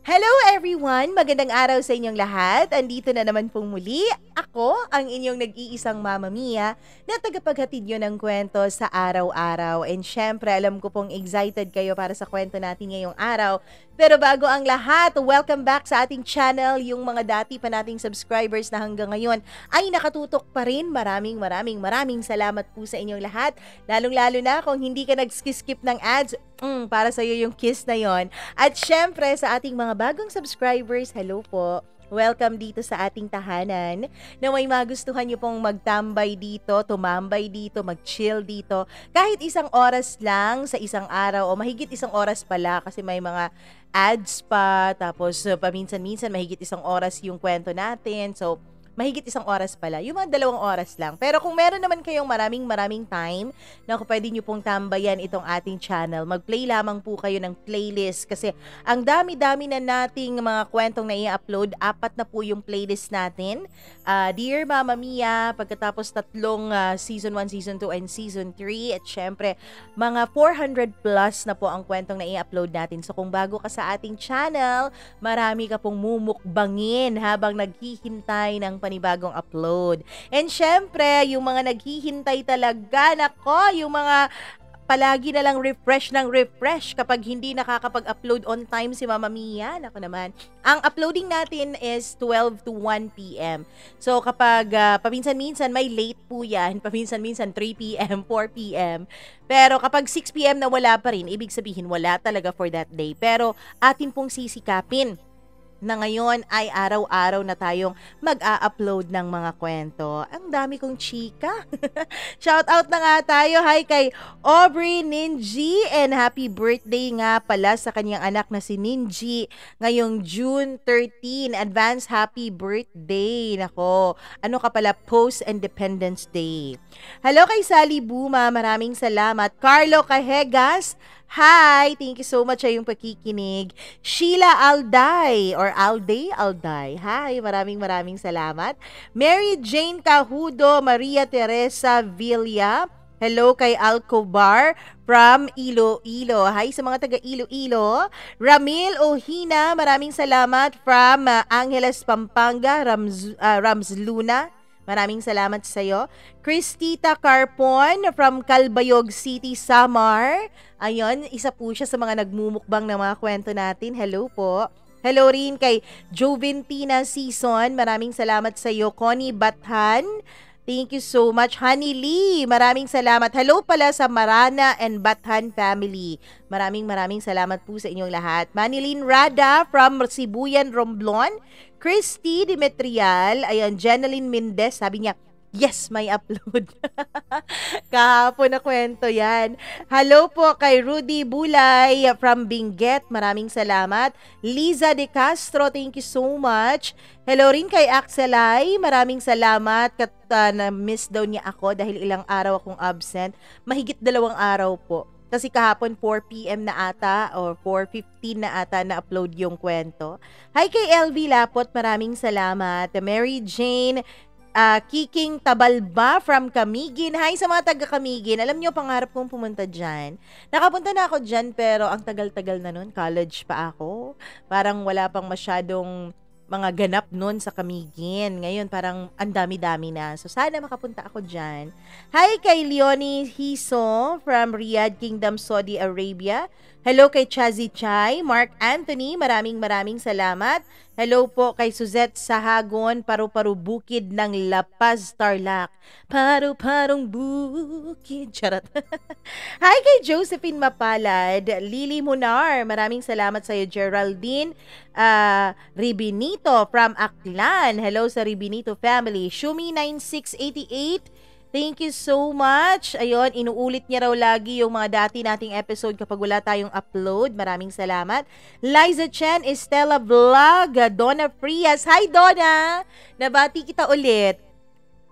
Hello everyone! Magandang araw sa inyong lahat. Andito na naman pong muli. Ako, ang inyong nag-iisang Mama Mia na tagapaghatid nyo ng kwento sa araw-araw. And syempre, alam ko pong excited kayo para sa kwento natin ngayong araw. Pero bago ang lahat, welcome back sa ating channel. Yung mga dati pa nating subscribers na hanggang ngayon ay nakatutok pa rin. Maraming salamat po sa inyong lahat. Lalong-lalo na kung hindi ka nag-skip ng ads, para sa iyo yung kiss na yon. At syempre sa ating mga bagong subscribers, hello po. Welcome dito sa ating tahanan. Na may magustuhan nyo pong magtambay dito, tumambay dito, mag-chill dito. Kahit isang oras lang sa isang araw o mahigit isang oras pala kasi may mga ads pa. Tapos paminsan-minsan mahigit isang oras yung kwento natin. So, mahigit isang oras pala. Yung mga 2 oras lang. Pero kung meron naman kayong maraming time na kung pwede nyo pong tambayan itong ating channel, mag-play lamang po kayo ng playlist kasi ang dami-dami na nating mga kwentong na i-upload. 4 na po yung playlist natin. Dear Mama Mia, pagkatapos 3 Season 1, Season 2, and Season 3. At syempre, mga 400 plus na po ang kwentong na i-upload natin. So kung bago ka sa ating channel, marami ka pong mumukbangin habang naghihintay ng panibagong upload. And syempre, yung mga naghihintay talaga, nako, yung mga palagi na lang refresh ng refresh kapag hindi nakakapag-upload on time si Mama Mia. Nako naman. Ang uploading natin is 12 to 1 p.m. So kapag paminsan-minsan may late po yan, paminsan-minsan 3 p.m., 4 p.m. Pero kapag 6 p.m. na wala pa rin, ibig sabihin wala talaga for that day. Pero atin pong sisikapin na ngayon ay araw-araw na tayong mag-a-upload ng mga kwento. Ang dami kong chika. Shout out na nga tayo. Hi kay Aubrey Ninji and happy birthday nga pala sa kanyang anak na si Ninji ngayong June 13. Advance happy birthday. Nako, ano ka pala, post-Independence Day. Hello kay Sally Buma, maraming salamat. Carlo Cahegas, hi! Thank you so much sa iyong pakikinig. Sheila Alday or Alday? Hi, maraming salamat. Mary Jane Cahudo, Maria Teresa Villa, hello kay Alcobar from Iloilo. Hi sa mga taga Iloilo. Ramil Ohina, maraming salamat from Angeles, Pampanga. Rams Luna, maraming salamat sa iyo. Christita Carpon from Calbayog City, Samar. Ayun, isa po siya sa mga nagmumukbang ng mga kwento natin. Hello po. Hello rin kay Joventina Season. Maraming salamat sa iyo. Connie Bathan, thank you so much. Honey Lee, maraming salamat. Hello pala sa Marana and Bathan family. Maraming salamat po sa inyong lahat. Manilyn Rada from Sibuyan, Romblon. Christy Dimitrial, ayan, Jeneline Mendez, sabi niya, yes, may upload. Kahapon na kwento yan. Hello po kay Rudy Bulay from Benguet. Maraming salamat. Liza De Castro, thank you so much. Hello rin kay Axelay. Maraming salamat. Na-miss daw niya ako dahil ilang araw akong absent. Mahigit 2 araw po. Kasi kahapon 4 p.m. na ata or 4:15 na ata na-upload yung kwento. Hi kay LV Lapot, maraming salamat. Mary Jane Kiking Tabalba from Camiguin. Hi sa mga taga Camiguin. Alam nyo, pangarap kong pumunta dyan. Nakapunta na ako dyan pero ang tagal-tagal na nun. College pa ako. Parang wala pang masyadong mga ganap nun sa Camiguin. Ngayon parang ang dami-dami na. So sana makapunta ako dyan. Hi kay Leonie Hiso from Riyadh Kingdom, Saudi Arabia. Hello kay Chazi Chai, Mark Anthony, maraming salamat. Hello po kay Suzette Sahagon, Paru-Paru Bukid ng La Paz, Tarlac. Paru-parong bukid. Charot. Hi kay Josephine Mapalad, Lily Munar, maraming salamat sa iyo. Geraldine Ribinito from Aklan. Hello sa Ribinito family. Shumi 9688, thank you so much. Ayun, inuulit niya raw lagi yung mga dati nating episode kapag wala tayong upload. Maraming salamat. Liza Chen, Estela Vlog, Donna Frias. Hi Donna! Nabati kita ulit.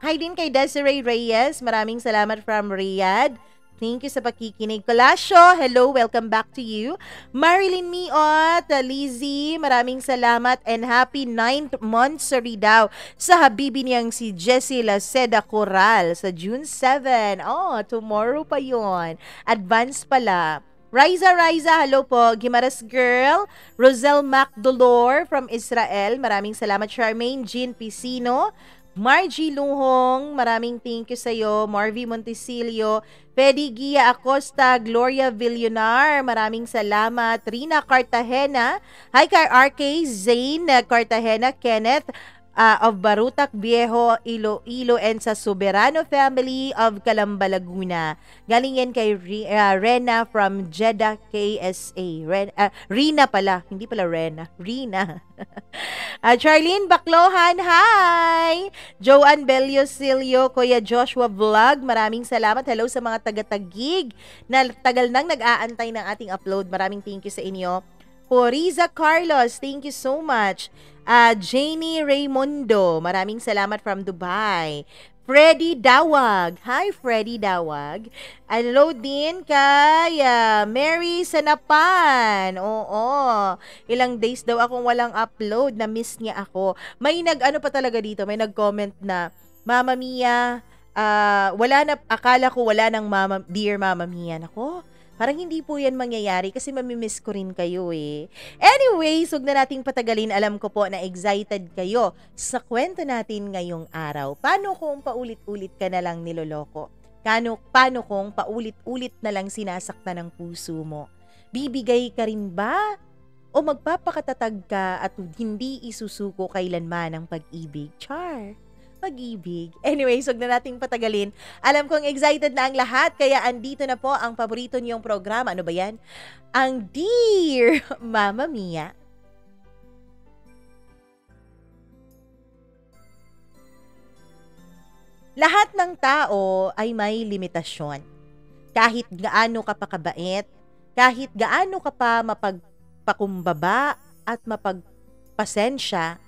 Hi din kay Desiree Reyes. Maraming salamat from Riyadh. Thank you sa pakikinig. Colasio, hello, welcome back to you. Marilyn Miot, Lizzie, maraming salamat and happy 9th monthsary daw sa habibi niyang si Jessie Laceda Coral sa June 7. Oh, tomorrow pa yon. Advance pala. Riza, hello po. Gimaras Girl, Rosel Macdolor from Israel. Maraming salamat. Charmaine Jean Piscino, Margie Luhong, maraming thank you sa'yo. Marvy Montesilio, Pedi Gia Acosta, Gloria Villanar, maraming salamat. Rina Cartagena, hi kay RK Zane Cartagena, Kenneth of Barutak Viejo, Iloilo, and sa Soberano family of Calamba, Laguna. Galing yan kay Rena from Jeddah, KSA. Rina pala, hindi pala Rena. Rina. Charlene Baclohan, hi! Joanne Bellosilio, Kuya Joshua Vlog, maraming salamat. Hello sa mga taga-Tagig na tagal nang nag-aantay ng ating upload. Maraming thank you sa inyo. Poriza Carlos, thank you so much. Janie Raymondo, maraming salamat from Dubai. Freddy Dawag, hi Freddy Dawag. Hello din kay Mary Sanapan. Oo, ilang days daw akong walang upload, na miss niya ako. May nag-ano pa talaga dito, may nag-comment na, Mama Mia, wala na, akala ko wala ng Dear Mama Mia. Nako, parang hindi po yan mangyayari kasi mamimiss ko rin kayo eh. Anyways, huwag na nating patagalin. Alam ko po na excited kayo sa kwento natin ngayong araw. Paano kung paulit-ulit ka na lang niloloko? Paano kung paulit-ulit na lang sinasaktan ng puso mo? Bibigay ka rin ba? O magpapakatatag ka at hindi isusuko kailanman ang pag-ibig? Char! Pag-ibig. Anyways, huwag na nating patagalin. Alam kong excited na ang lahat, kaya andito na po ang paborito niyong programa. Ano ba yan? Ang Dear Mama Mia. Lahat ng tao ay may limitasyon. Kahit gaano ka pa kabait, kahit gaano ka pa mapagpakumbaba at mapagpasensya,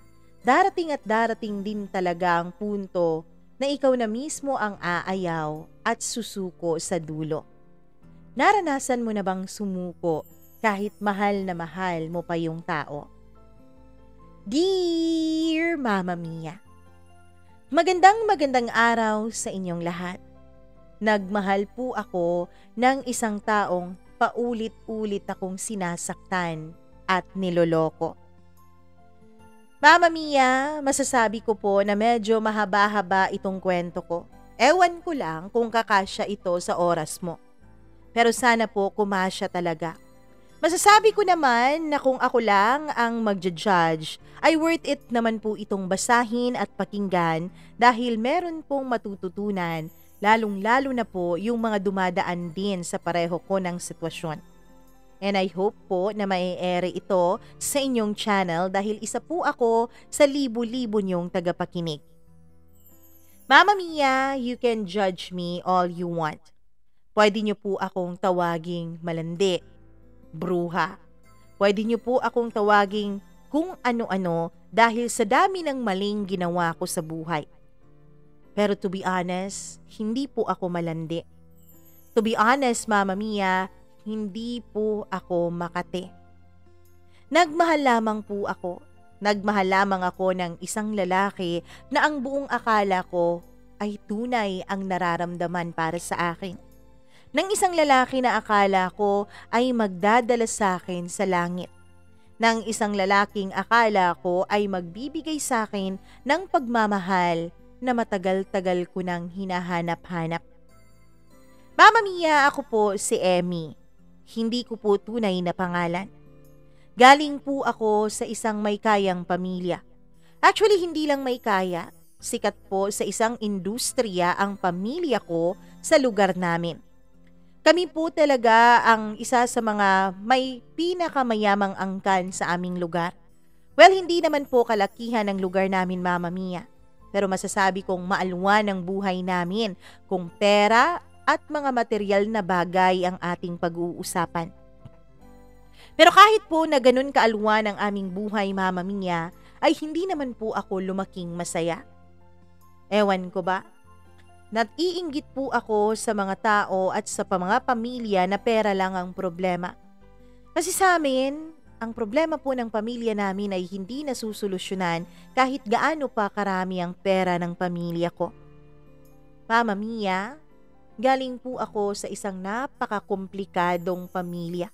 darating at darating din talaga ang punto na ikaw na mismo ang aayaw at susuko sa dulo. Naranasan mo na bang sumuko kahit mahal na mahal mo pa yung tao? Dear Mama Mia, magandang araw sa inyong lahat. Nagmahal po ako ng isang taong paulit-ulit akong sinasaktan at niloloko. Mama Mia, masasabi ko po na medyo mahaba-haba itong kwento ko. Ewan ko lang kung kakasya ito sa oras mo. Pero sana po kumasya talaga. Masasabi ko naman na kung ako lang ang magja-judge, ay worth it naman po itong basahin at pakinggan dahil meron pong matututunan, lalong-lalo na po yung mga dumadaan din sa pareho ko ng sitwasyon. And I hope po na mai-ere ito sa inyong channel dahil isa po ako sa libo-libo niyong tagapakinig. Mama Mia, you can judge me all you want. Pwede niyo po akong tawaging malandi, bruha. Pwede niyo po akong tawaging kung ano-ano dahil sa dami ng maling ginawa ko sa buhay. Pero to be honest, hindi po ako malandi. To be honest, Mama Mia, hindi po ako makate. Nagmahal lamang po ako. Nagmahal lamang ako ng isang lalaki na ang buong akala ko ay tunay ang nararamdaman para sa akin. Ng isang lalaki na akala ko ay magdadala sa akin sa langit. Ng isang lalaking akala ko ay magbibigay sa akin ng pagmamahal na matagal-tagal ko nang hinahanap-hanap. Mama Mia, ako po si Emmy. Hindi ko po tunay na pangalan. Galing po ako sa isang may kayang pamilya. Actually, hindi lang may kaya. Sikat po sa isang industriya ang pamilya ko sa lugar namin. Kami po talaga ang isa sa mga may pinakamayamang angkan sa aming lugar. Well, hindi naman po kalakihan ang lugar namin, Mama Mia. Pero masasabi kong maalwan ang buhay namin kung pera at mga material na bagay ang ating pag-uusapan. Pero kahit po na ganun kaalwan ang aming buhay, Mama Mia, ay hindi naman po ako lumaking masaya. Ewan ko ba? Naiinggit po ako sa mga tao at sa mga pamilya na pera lang ang problema. Kasi sa amin, ang problema po ng pamilya namin ay hindi nasusolusyonan kahit gaano pa karami ang pera ng pamilya ko. Mama Mia, galing po ako sa isang napakakomplikadong pamilya.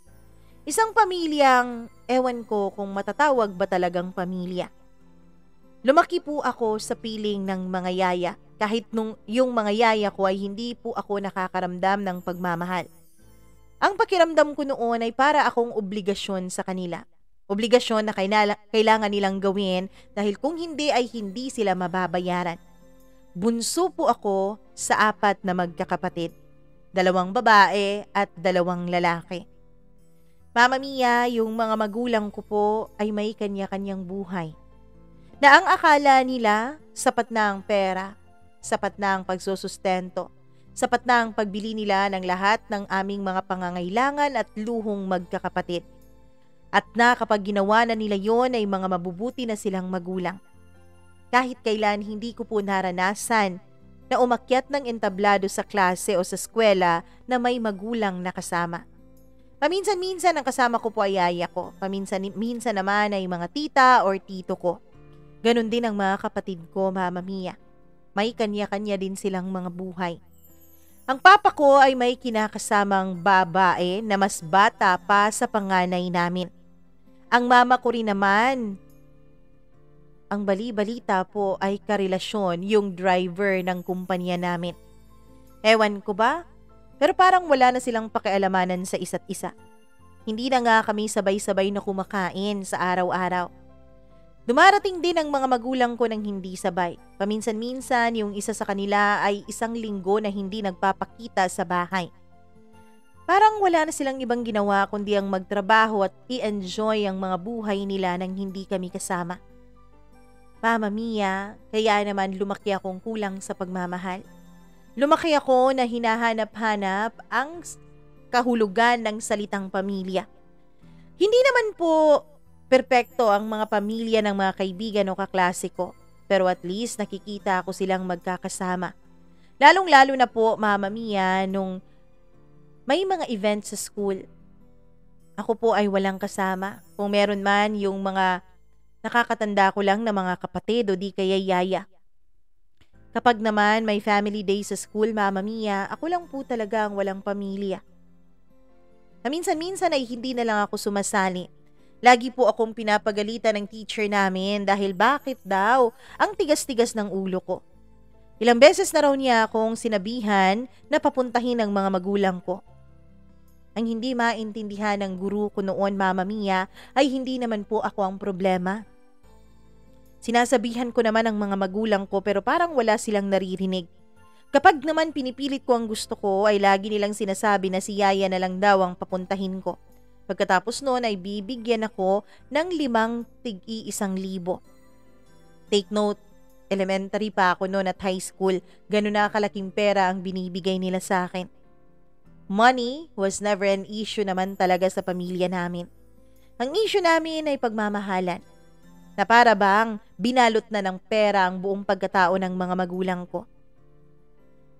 Isang pamilyang, ewan ko kung matatawag ba talagang pamilya. Lumaki po ako sa piling ng mga yaya, kahit nung yung mga yaya ko ay hindi po ako nakakaramdam ng pagmamahal. Ang pakiramdam ko noon ay para akong obligasyon sa kanila. Obligasyon na kailangan nilang gawin dahil kung hindi ay hindi sila mababayaran. Bunso po ako sa 4 na magkakapatid. 2 babae at 2 lalaki. Mama Mia, yung mga magulang ko po ay may kanya-kanyang buhay. Na ang akala nila, sapat na ang pera, sapat na ang pagsusustento, sapat na ang pagbili nila ng lahat ng aming mga pangangailangan at luhong magkakapatid. At na kapag ginawa na nila yon ay mga mabubuti na silang magulang. Kahit kailan hindi ko po naranasan na umakyat ng entablado sa klase o sa eskwela na may magulang na kasama. Paminsan-minsan ang kasama ko po ay yaya ko. Paminsan-minsan naman ay mga tita or tito ko. Ganon din ang mga kapatid ko, Mama Mia. May kanya-kanya din silang mga buhay. Ang papa ko ay may kinakasamang babae na mas bata pa sa panganay namin. Ang mama ko rin naman, ang bali-balita po ay karelasyon yung driver ng kumpanya namin. Ewan ko ba? Pero parang wala na silang pakialamanan sa isa't isa. Hindi na nga kami sabay-sabay na kumakain sa araw-araw. Dumarating din ang mga magulang ko ng hindi sabay. Paminsan-minsan yung isa sa kanila ay 1 linggo na hindi nagpapakita sa bahay. Parang wala na silang ibang ginawa kundi ang magtrabaho at i-enjoy ang mga buhay nila nang hindi kami kasama. Mama Mia, kaya naman lumaki akong kulang sa pagmamahal. Lumaki ako na hinahanap-hanap ang kahulugan ng salitang pamilya. Hindi naman po perpekto ang mga pamilya ng mga kaibigan o kaklase ko, pero at least nakikita ko silang magkakasama. Lalong-lalo na po, Mama Mia, nung may mga events sa school. Ako po ay walang kasama. Kung meron man yung mga nakakatanda ko lang na mga kapatid o di kaya yaya. Kapag naman may family day sa school, Mama Mia, ako lang po talaga ang walang pamilya. Minsan-minsan ay hindi na lang ako sumasali. Lagi po akong pinapagalitan ng teacher namin dahil bakit daw ang tigas-tigas ng ulo ko. Ilang beses na raw niya akong sinabihan na papuntahin ang mga magulang ko. Ang hindi maintindihan ng guru ko noon, Mama Mia, ay hindi naman po ako ang problema. Sinasabihan ko naman ang mga magulang ko pero parang wala silang naririnig. Kapag naman pinipilit ko ang gusto ko ay lagi nilang sinasabi na si Yaya na lang daw ang papuntahin ko. Pagkatapos noon ay bibigyan ako ng 5 tig-1,000. Take note, elementary pa ako noon at high school, gano'n na kalaking pera ang binibigay nila sa akin. Money was never an issue naman talaga sa pamilya namin. Ang issue namin ay pagmamahalan. Na para bang binalot na ng pera ang buong pagkatao ng mga magulang ko.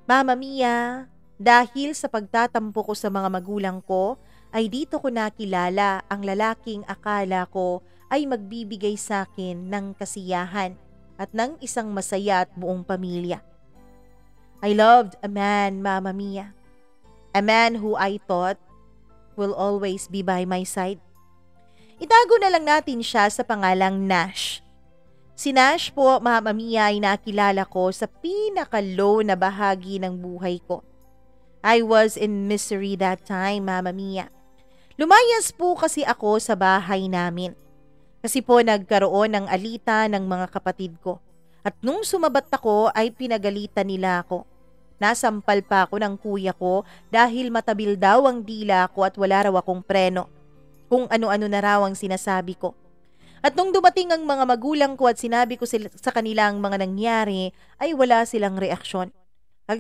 Mama Mia, dahil sa pagtatampo ko sa mga magulang ko, ay dito ko nakilala ang lalaking akala ko ay magbibigay sa akin ng kasiyahan at ng isang masaya at buong pamilya. I loved a man, Mama Mia. A man who I thought will always be by my side. Itago na lang natin siya sa pangalang Nash. Si Nash po, Mama Mia, ay nakilala ko sa pinaka-low na bahagi ng buhay ko. I was in misery that time, Mama Mia. Lumayas po kasi ako sa bahay namin. Kasi po nagkaroon ng alita ng mga kapatid ko. At nung sumabat ako ay pinagalitan nila ako. Nasampal pa ako ng kuya ko dahil matabil daw ang dila ko at wala raw akong preno. Kung ano-ano na raw ang sinasabi ko. At nung dumating ang mga magulang ko at sinabi ko sa kanila ang mga nangyari, ay wala silang reaksyon.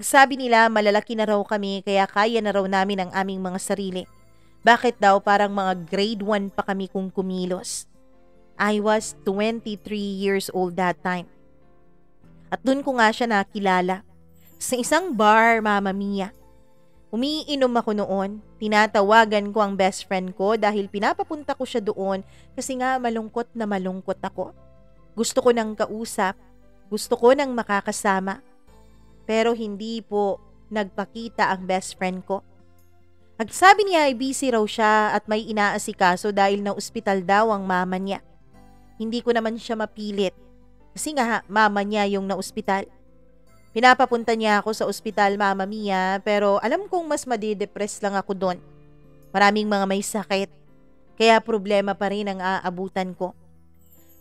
Sabi nila malalaki na raw kami kaya kaya na raw namin ang aming mga sarili. Bakit daw parang mga grade 1 pa kami kung kumilos? I was 23 years old that time. At dun ko nga siya nakilala. Sa isang bar, Mama Mia. Umiinom ako noon. Tinatawagan ko ang best friend ko dahil pinapapunta ko siya doon kasi nga malungkot na malungkot ako. Gusto ko nang kausap. Gusto ko nang makakasama. Pero hindi po nagpakita ang best friend ko. At sabi niya ay busy raw siya at may inaasikaso dahil na ospital daw ang mama niya. Hindi ko naman siya mapilit kasi nga mama niya yung na-ospital. Pinapapunta niya ako sa ospital, Mama Mia, pero alam kong mas madidepress lang ako doon. Maraming mga may sakit, kaya problema pa rin ang aabutan ko.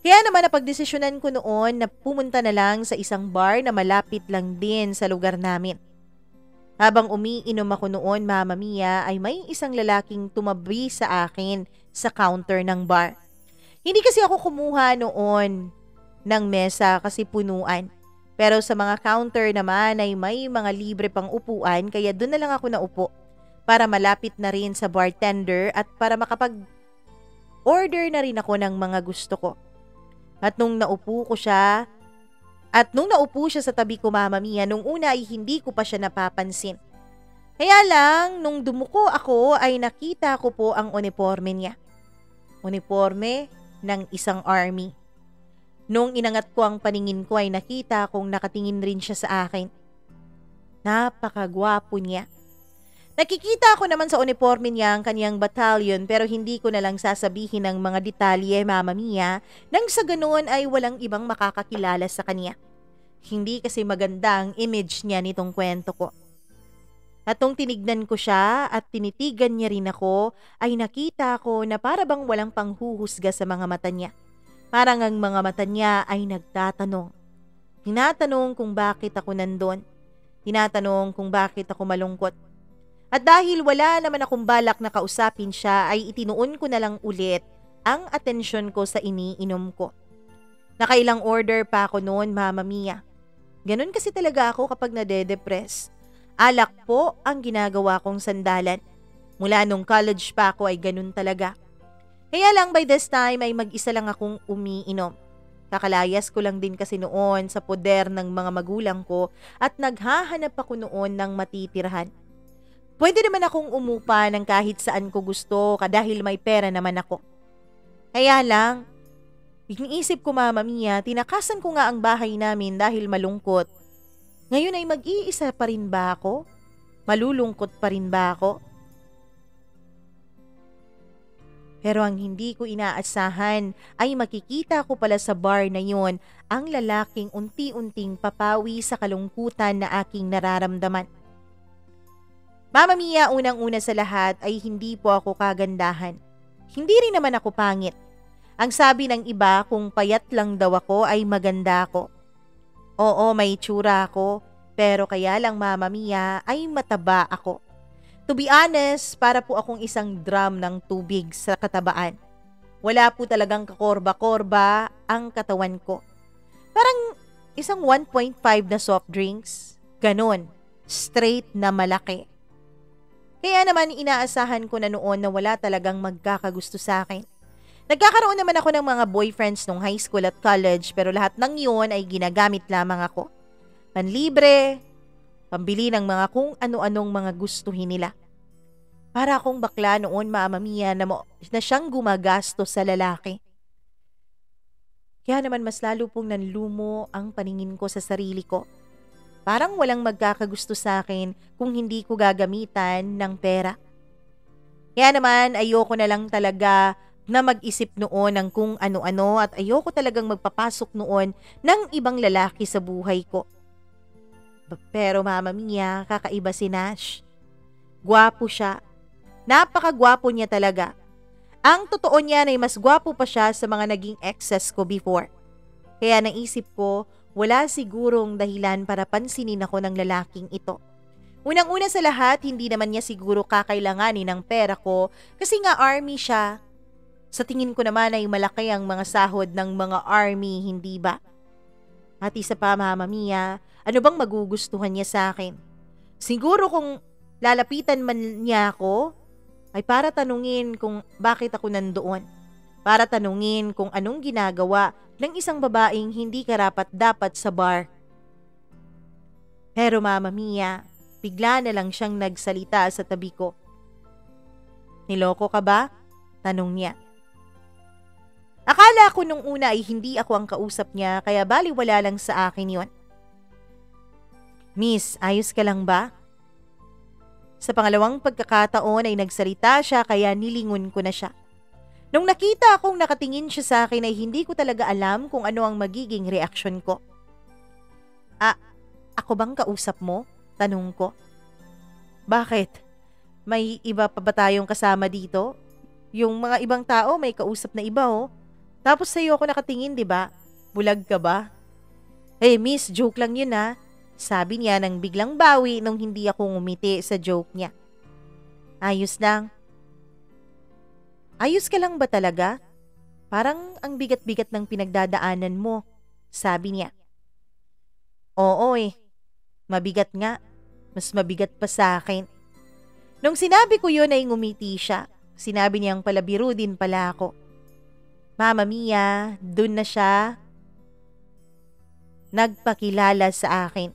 Kaya naman napagdesisyonan ko noon na pumunta na lang sa isang bar na malapit lang din sa lugar namin. Habang umiinom ako noon, Mama Mia, ay may isang lalaking tumabi sa akin sa counter ng bar. Hindi kasi ako kumuha noon ng mesa kasi punuan. Pero sa mga counter naman ay may mga libre pang upuan kaya doon na lang ako naupo para malapit na rin sa bartender at para makapag-order na rin ako ng mga gusto ko. At nung naupo siya sa tabi ko, Mama Mia, nung una ay hindi ko pa siya napapansin. Kaya lang, nung dumuko ako ay nakita ko po ang uniforme niya. Uniforme ng isang army. Nung inangat ko ang paningin ko ay nakita kong nakatingin rin siya sa akin. Napakagwapo niya. Nakikita ko naman sa uniforme niya ang kanyang battalion pero hindi ko na lang sasabihin ng mga detalye, Mama Mia, nang sa ganoon ay walang ibang makakakilala sa kanya. Hindi kasi maganda ang image niya nitong kwento ko. At nung tinignan ko siya at tinitigan niya rin ako, ay nakita ko na para bang walang panghuhusga sa mga mata niya. Parang ang mga mata niya ay nagtatanong. Tinatanong kung bakit ako nandun. Tinatanong kung bakit ako malungkot. At dahil wala naman akong balak na kausapin siya, ay itinuon ko na lang ulit ang atensyon ko sa iniinom ko. Nakailang order pa ako noon, Mama Mia. Ganon kasi talaga ako kapag nade-depress. Alak po ang ginagawa kong sandalan. Mula nung college pa ako ay ganun talaga. Kaya lang by this time ay mag-isa lang akong umiinom. Kakalayas ko lang din kasi noon sa poder ng mga magulang ko at naghahanap ako noon ng matitirahan. Pwede naman akong umupa ng kahit saan ko gusto dahil may pera naman ako. Kaya lang, iniisip ko, Mama Mia, tinakasan ko nga ang bahay namin dahil malungkot. Ngayon ay mag-iisa pa rin ba ako? Malulungkot pa rin ba ako? Pero ang hindi ko inaasahan ay makikita ko pala sa bar na yon ang lalaking unti-unting papawi sa kalungkutan na aking nararamdaman. Mama Mia, unang-una sa lahat ay hindi po ako kagandahan. Hindi rin naman ako pangit. Ang sabi ng iba kung payat lang daw ako ay maganda ako. Oo, may itsura ako, pero kaya lang, Mama Mia, ay mataba ako. To be honest, para po akong isang drum ng tubig sa katabaan. Wala po talagang kakorba-korba ang katawan ko. Parang isang 1.5 na soft drinks. Ganon, straight na malaki. Kaya naman inaasahan ko na noon na wala talagang magkakagusto sa akin. Nagkakaroon naman ako ng mga boyfriends nung high school at college pero lahat ng yun ay ginagamit lamang ako. Panlibre, pambili ng mga kung ano-anong mga gustuhin nila. Para akong bakla noon, Mama Mia, na siyang gumagastos sa lalaki. Kaya naman mas lalo pong nanlumo ang paningin ko sa sarili ko. Parang walang magkakagusto sa akin kung hindi ko gagamitan ng pera. Kaya naman ayoko na lang talaga na mag-isip noon ng kung ano-ano at ayoko talagang magpapasok noon ng ibang lalaki sa buhay ko. Pero Mama Mia, kakaiba si Nash. Gwapo siya. Napakagwapo niya talaga. Ang totoo niya ay mas gwapo pa siya sa mga naging exes ko before. Kaya naisip ko, wala sigurong dahilan para pansinin ako ng lalaking ito. Unang-una sa lahat, hindi naman niya siguro kakailanganin ng pera ko kasi nga army siya. Sa tingin ko naman ay malaki ang mga sahod ng mga army, hindi ba? At isa pa, Mama Mia, ano bang magugustuhan niya sa akin? Siguro kung lalapitan man niya ako, ay para tanungin kung bakit ako nandoon. Para tanungin kung anong ginagawa ng isang babaeng hindi karapat-dapat sa bar. Pero Mama Mia, bigla na lang siyang nagsalita sa tabi ko. Niloko ka ba? Tanong niya. Akala ko nung una ay hindi ako ang kausap niya kaya baliwala lang sa akin yon. Miss, ayos ka lang ba? Sa pangalawang pagkakataon ay nagsalita siya kaya nilingon ko na siya. Nung nakita akong nakatingin siya sa akin ay hindi ko talaga alam kung ano ang magiging reaksyon ko. Ako bang kausap mo? Tanong ko. Bakit? May iba pa ba tayong kasama dito? Yung mga ibang tao may kausap na iba oh. Tapos sa'yo ako nakatingin, di ba? Bulag ka ba? Hey miss, joke lang yun ha. Sabi niya nang biglang bawi nung hindi ako ngumiti sa joke niya. Ayos lang. Ayos ka lang ba talaga? Parang ang bigat-bigat ng pinagdadaanan mo, sabi niya. Oo eh. Mabigat nga. Mas mabigat pa sa akin. Nung sinabi ko yun ay ngumiti siya. Sinabi niyang palabiro din pala ako. Mama Mia, dun na siya nagpakilala sa akin.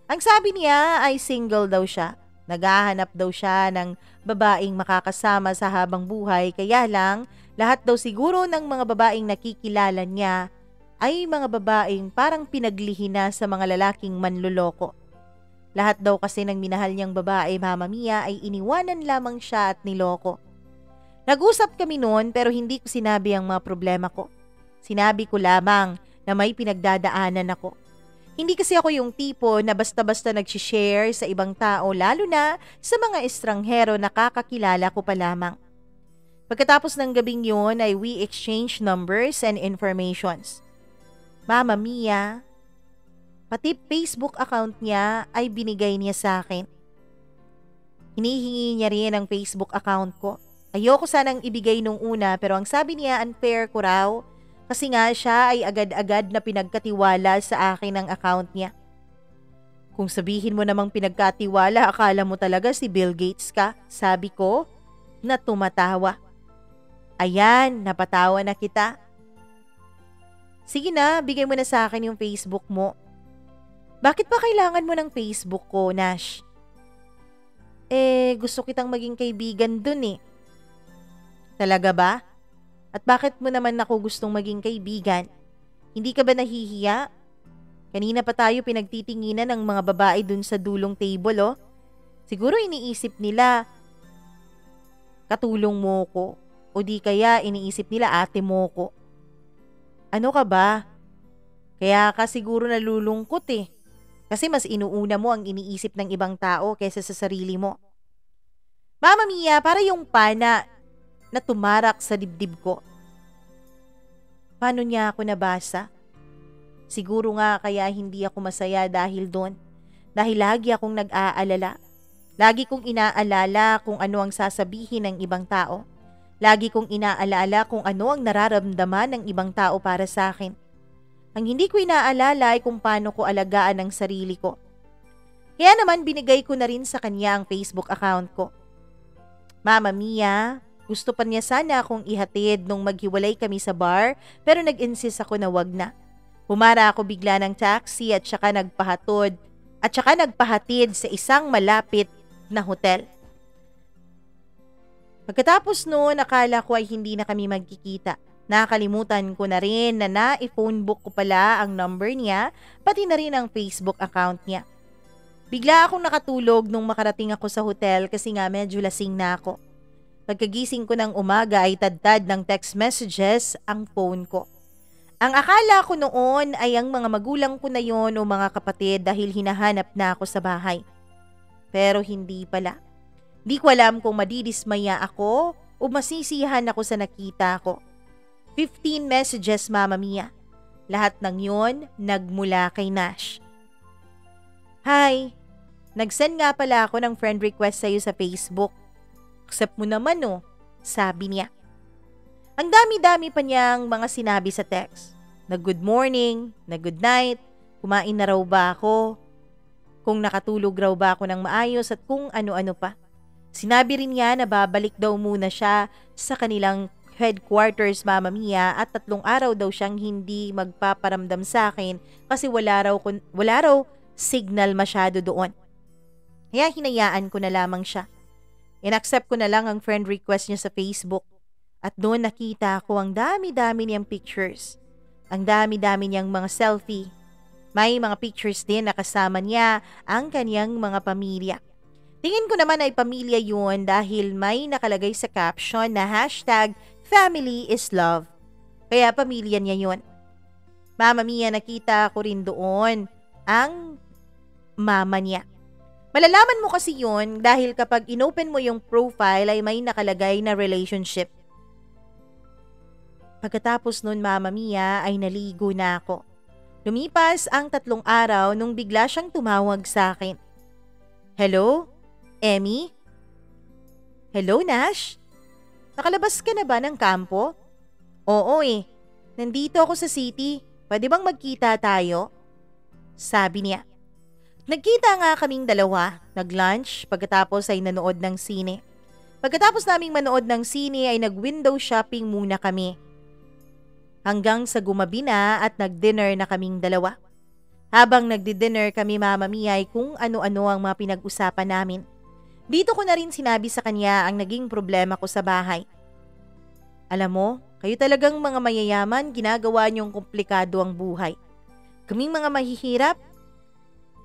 Ang sabi niya ay single daw siya. Naghahanap daw siya ng babaeng makakasama sa habang buhay. Kaya lang, lahat daw siguro ng mga babaeng nakikilala niya ay mga babaeng parang pinaglihi na sa mga lalaking manloloko. Lahat daw kasi ng minahal niyang babae, Mama Mia, ay iniwanan lamang siya at niloko. Nag-usap kami noon pero hindi ko sinabi ang mga problema ko. Sinabi ko lamang na may pinagdadaanan ako. Hindi kasi ako yung tipo na basta-basta nag-share sa ibang tao lalo na sa mga estranghero na kakakilala ko pa lamang. Pagkatapos ng gabing yun ay we exchange numbers and informations. Mama Mia, pati Facebook account niya ay binigay niya sa akin. Hinihingi niya rin ang Facebook account ko. Ayoko sanang ibigay nung una pero ang sabi niya unfair ko raw kasi nga siya ay agad-agad na pinagkatiwala sa akin ang account niya. Kung sabihin mo namang pinagkatiwala, akala mo talaga si Bill Gates ka, sabi ko na tumatawa. Ayan, napatawa na kita. Sige na, bigay mo na sa akin yung Facebook mo. Bakit ba kailangan mo ng Facebook ko, Nash? Gusto kitang maging kaibigan dun eh. Talaga ba? At bakit mo naman ako gustong maging kaibigan? Hindi ka ba nahihiya? Kanina pa tayo pinagtitinginan ng mga babae dun sa dulong table oh. Siguro iniisip nila, katulong mo ko. O di kaya iniisip nila ate mo ko. Ano ka ba? Kaya ka siguro nalulungkot eh. Kasi mas inuuna mo ang iniisip ng ibang tao kaysa sa sarili mo. Mama Mia, para yung pana na tumarak sa dibdib ko. Paano niya ako nabasa? Siguro nga kaya hindi ako masaya dahil doon. Dahil lagi akong nag-aalala. Lagi kong inaalala kung ano ang sasabihin ng ibang tao. Lagi kong inaalala kung ano ang nararamdaman ng ibang tao para sa akin. Ang hindi ko inaalala ay kung paano ko alagaan ang sarili ko. Kaya naman binigay ko na rin sa kanya ang Facebook account ko. Mama Mia, gusto pa niya sana akong ihatid nung maghiwalay kami sa bar pero nag-insist ako na wag na. Humara ako bigla ng taxi at saka nagpahatid sa isang malapit na hotel. Pagkatapos noon, akala ko ay hindi na kami magkikita. Nakalimutan ko na rin na na-phone book ko pala ang number niya, pati na rin ang Facebook account niya. Bigla akong nakatulog nung makarating ako sa hotel kasi nga medyo lasing na ako. Pagkagising ko ng umaga ay tadtad ng text messages ang phone ko. Ang akala ko noon ay ang mga magulang ko na yon o mga kapatid dahil hinahanap na ako sa bahay. Pero hindi pala. Di ko alam kung madidismaya ako o masisiyahan ako sa nakita ko. 15 messages, Mama Mia. Lahat ng yon nagmula kay Nash. Hi, nag-send nga pala ako ng friend request sa'yo sa Facebook. Accept mo naman oh, sabi niya. Ang dami-dami pa niyang mga sinabi sa text. Na good morning, na good night, kumain na raw ba ako, kung nakatulog raw ba ako ng maayos at kung ano-ano pa. Sinabi rin niya na babalik daw muna siya sa kanilang headquarters, Mama Mia, at 3 araw daw siyang hindi magpaparamdam sa akin kasi wala raw signal masyado doon. Kaya hinayaan ko na lamang siya. Inaccept ko na lang ang friend request niya sa Facebook at doon nakita ko ang dami-dami niyang pictures. Ang dami-dami niyang mga selfie. May mga pictures din na kasama niya ang kaniyang mga pamilya. Tingin ko naman ay pamilya yun dahil may nakalagay sa caption na #family is love. Kaya pamilya niya yun. Mama Mia, nakita ko rin doon ang mama niya. Malalaman mo kasi yun dahil kapag inopen mo yung profile ay may nakalagay na relationship. Pagkatapos nun, Mama Mia, ay naligo na ako. Lumipas ang 3 araw nung bigla siyang tumawag sa akin. Hello? Emmy? Hello, Nash? Nakalabas ka na ba ng kampo? Oo nandito ako sa city. Pwede bang magkita tayo? Sabi niya. Nagkita nga kaming dalawa, nag-lunch, pagkatapos ay nanood ng sine. Pagkatapos naming manood ng sine ay nag-window shopping muna kami. Hanggang sa gumabi na at nag-dinner na kaming dalawa. Habang nagdi-dinner kami, Mama Mia, ay kung ano-ano ang mga pinag-usapan namin. Dito ko na rin sinabi sa kanya ang naging problema ko sa bahay. Alam mo, kayo talagang mga mayayaman, ginagawa niyong komplikado ang buhay. Kaming mga mahihirap,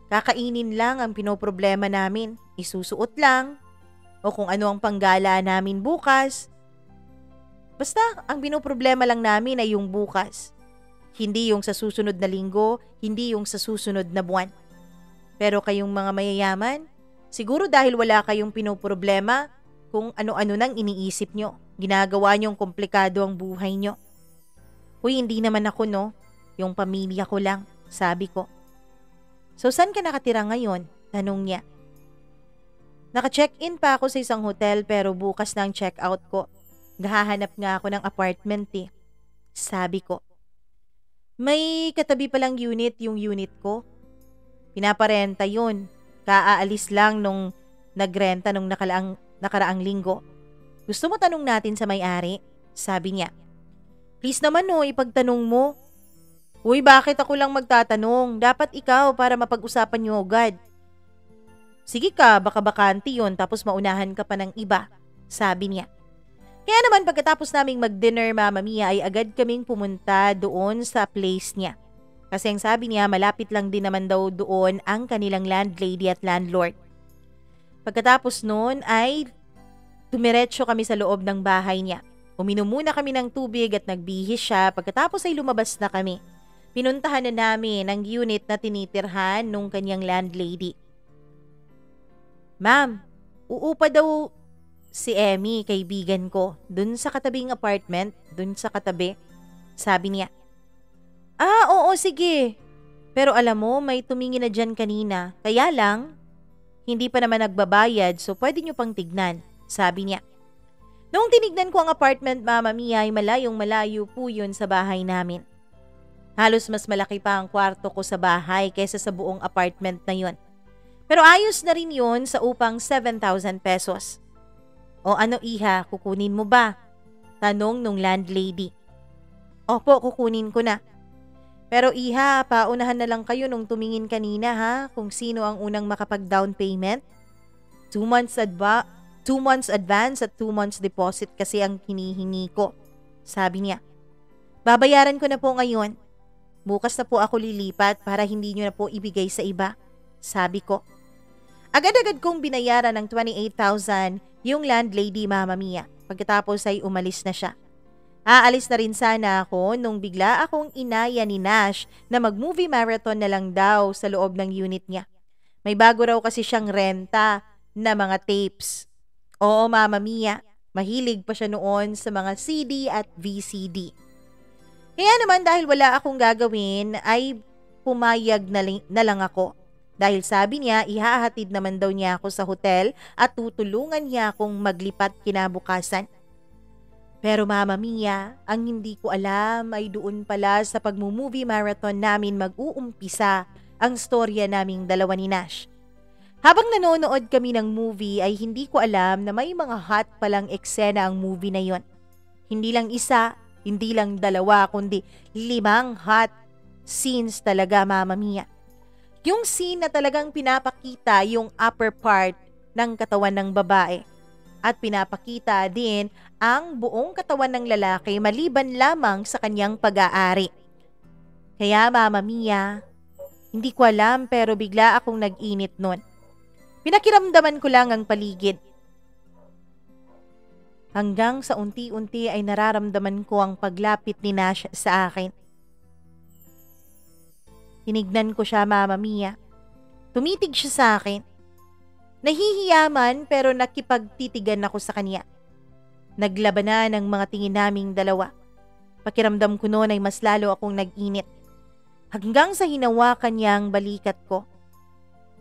kakainin lang ang pinoproblema namin, isusuot lang, o kung ano ang panggala namin bukas. Basta, ang pinoproblema lang namin ay yung bukas. Hindi yung sa susunod na linggo, hindi yung sa susunod na buwan. Pero kayong mga mayayaman, siguro dahil wala kayong pinoproblema kung ano-ano nang iniisip nyo. Ginagawa nyong komplikado ang buhay nyo. Uy, hindi naman ako no. Yung pamilya ko lang, sabi ko. So, saan ka nakatira ngayon? Tanong niya. Naka-check-in pa ako sa isang hotel pero bukas na ang check-out ko. Gahahanap nga ako ng apartment sabi ko. May katabi palang unit yung unit ko. Pinaparenta yun. Kaaalis lang nung nagrenta nung nakaraang linggo. Gusto mo tanong natin sa may-ari? Sabi niya. Please naman ipagtanong mo. Uy, bakit ako lang magtatanong? Dapat ikaw para mapag-usapan niyo agad. Sige ka, baka bakante yun tapos maunahan ka pa ng iba, sabi niya. Kaya naman pagkatapos naming mag-dinner, Mama Mia, ay agad kaming pumunta doon sa place niya. Kasi ang sabi niya, malapit lang din naman daw doon ang kanilang landlady at landlord. Pagkatapos noon ay dumiretso kami sa loob ng bahay niya. Uminom muna kami ng tubig at nagbihis siya. Pagkatapos ay lumabas na kami. Pinuntahan na namin ang unit na tinitirhan nung kanyang landlady. Ma'am, uupa daw si Emmy, kaibigan ko, dun sa katabing apartment, dun sa katabi. Sabi niya. Oo, sige. Pero alam mo, may tumingin na dyan kanina. Kaya lang, hindi pa naman nagbabayad so pwede nyo pang tignan. Sabi niya. Noong tinignan ko ang apartment, Mama Mia, ay malayong-malayo po yun sa bahay namin. Halos mas malaki pa ang kwarto ko sa bahay kaysa sa buong apartment na yun. Pero ayos na rin yun sa upang 7,000 pesos. O ano iha, kukunin mo ba? Tanong nung landlady. Opo, kukunin ko na. Pero iha, paunahan na lang kayo nung tumingin kanina ha, kung sino ang unang makapag-down payment. 2 months advance at 2 months deposit kasi ang hinihingi ko. Sabi niya. Babayaran ko na po ngayon. Bukas na po ako lilipat para hindi nyo na po ibigay sa iba. Sabi ko. Agad-agad kong binayaran ng 28,000 yung landlady, Mama Mia. Pagkatapos ay umalis na siya. Aalis na rin sana ako nung bigla akong inaya ni Nash na mag-movie marathon na lang daw sa loob ng unit niya. May bago raw kasi siyang renta na mga tapes. Oo, Mama Mia, mahilig pa siya noon sa mga CD at VCD. Kaya naman dahil wala akong gagawin ay pumayag na lang ako. Dahil sabi niya, ihahatid naman daw niya ako sa hotel at tutulungan niya akong maglipat kinabukasan. Pero Mama Mia, ang hindi ko alam ay doon pala sa pag-movie marathon namin mag-uumpisa ang storya naming dalawa ni Nash. Habang nanonood kami ng movie ay hindi ko alam na may mga hot palang eksena ang movie na yon. Hindi lang isa, hindi lang dalawa, kundi 5 hot scenes talaga, Mama Mia. Yung scene na talagang pinapakita yung upper part ng katawan ng babae at pinapakita din ang buong katawan ng lalaki maliban lamang sa kanyang pag-aari. Kaya Mama Mia, hindi ko alam pero bigla akong nag-init nun. Pinakiramdaman ko lang ang paligid. Hanggang sa unti-unti ay nararamdaman ko ang paglapit ni Nash sa akin. Tinignan ko siya, Mama Mia. Tumitig siya sa akin. Nahihiya man pero nakipagtitigan ako sa kanya. Naglabanan ang mga tingin naming dalawa. Pakiramdam ko noon ay mas lalo akong nag-init. Hanggang sa hinawakan niya ang balikat ko.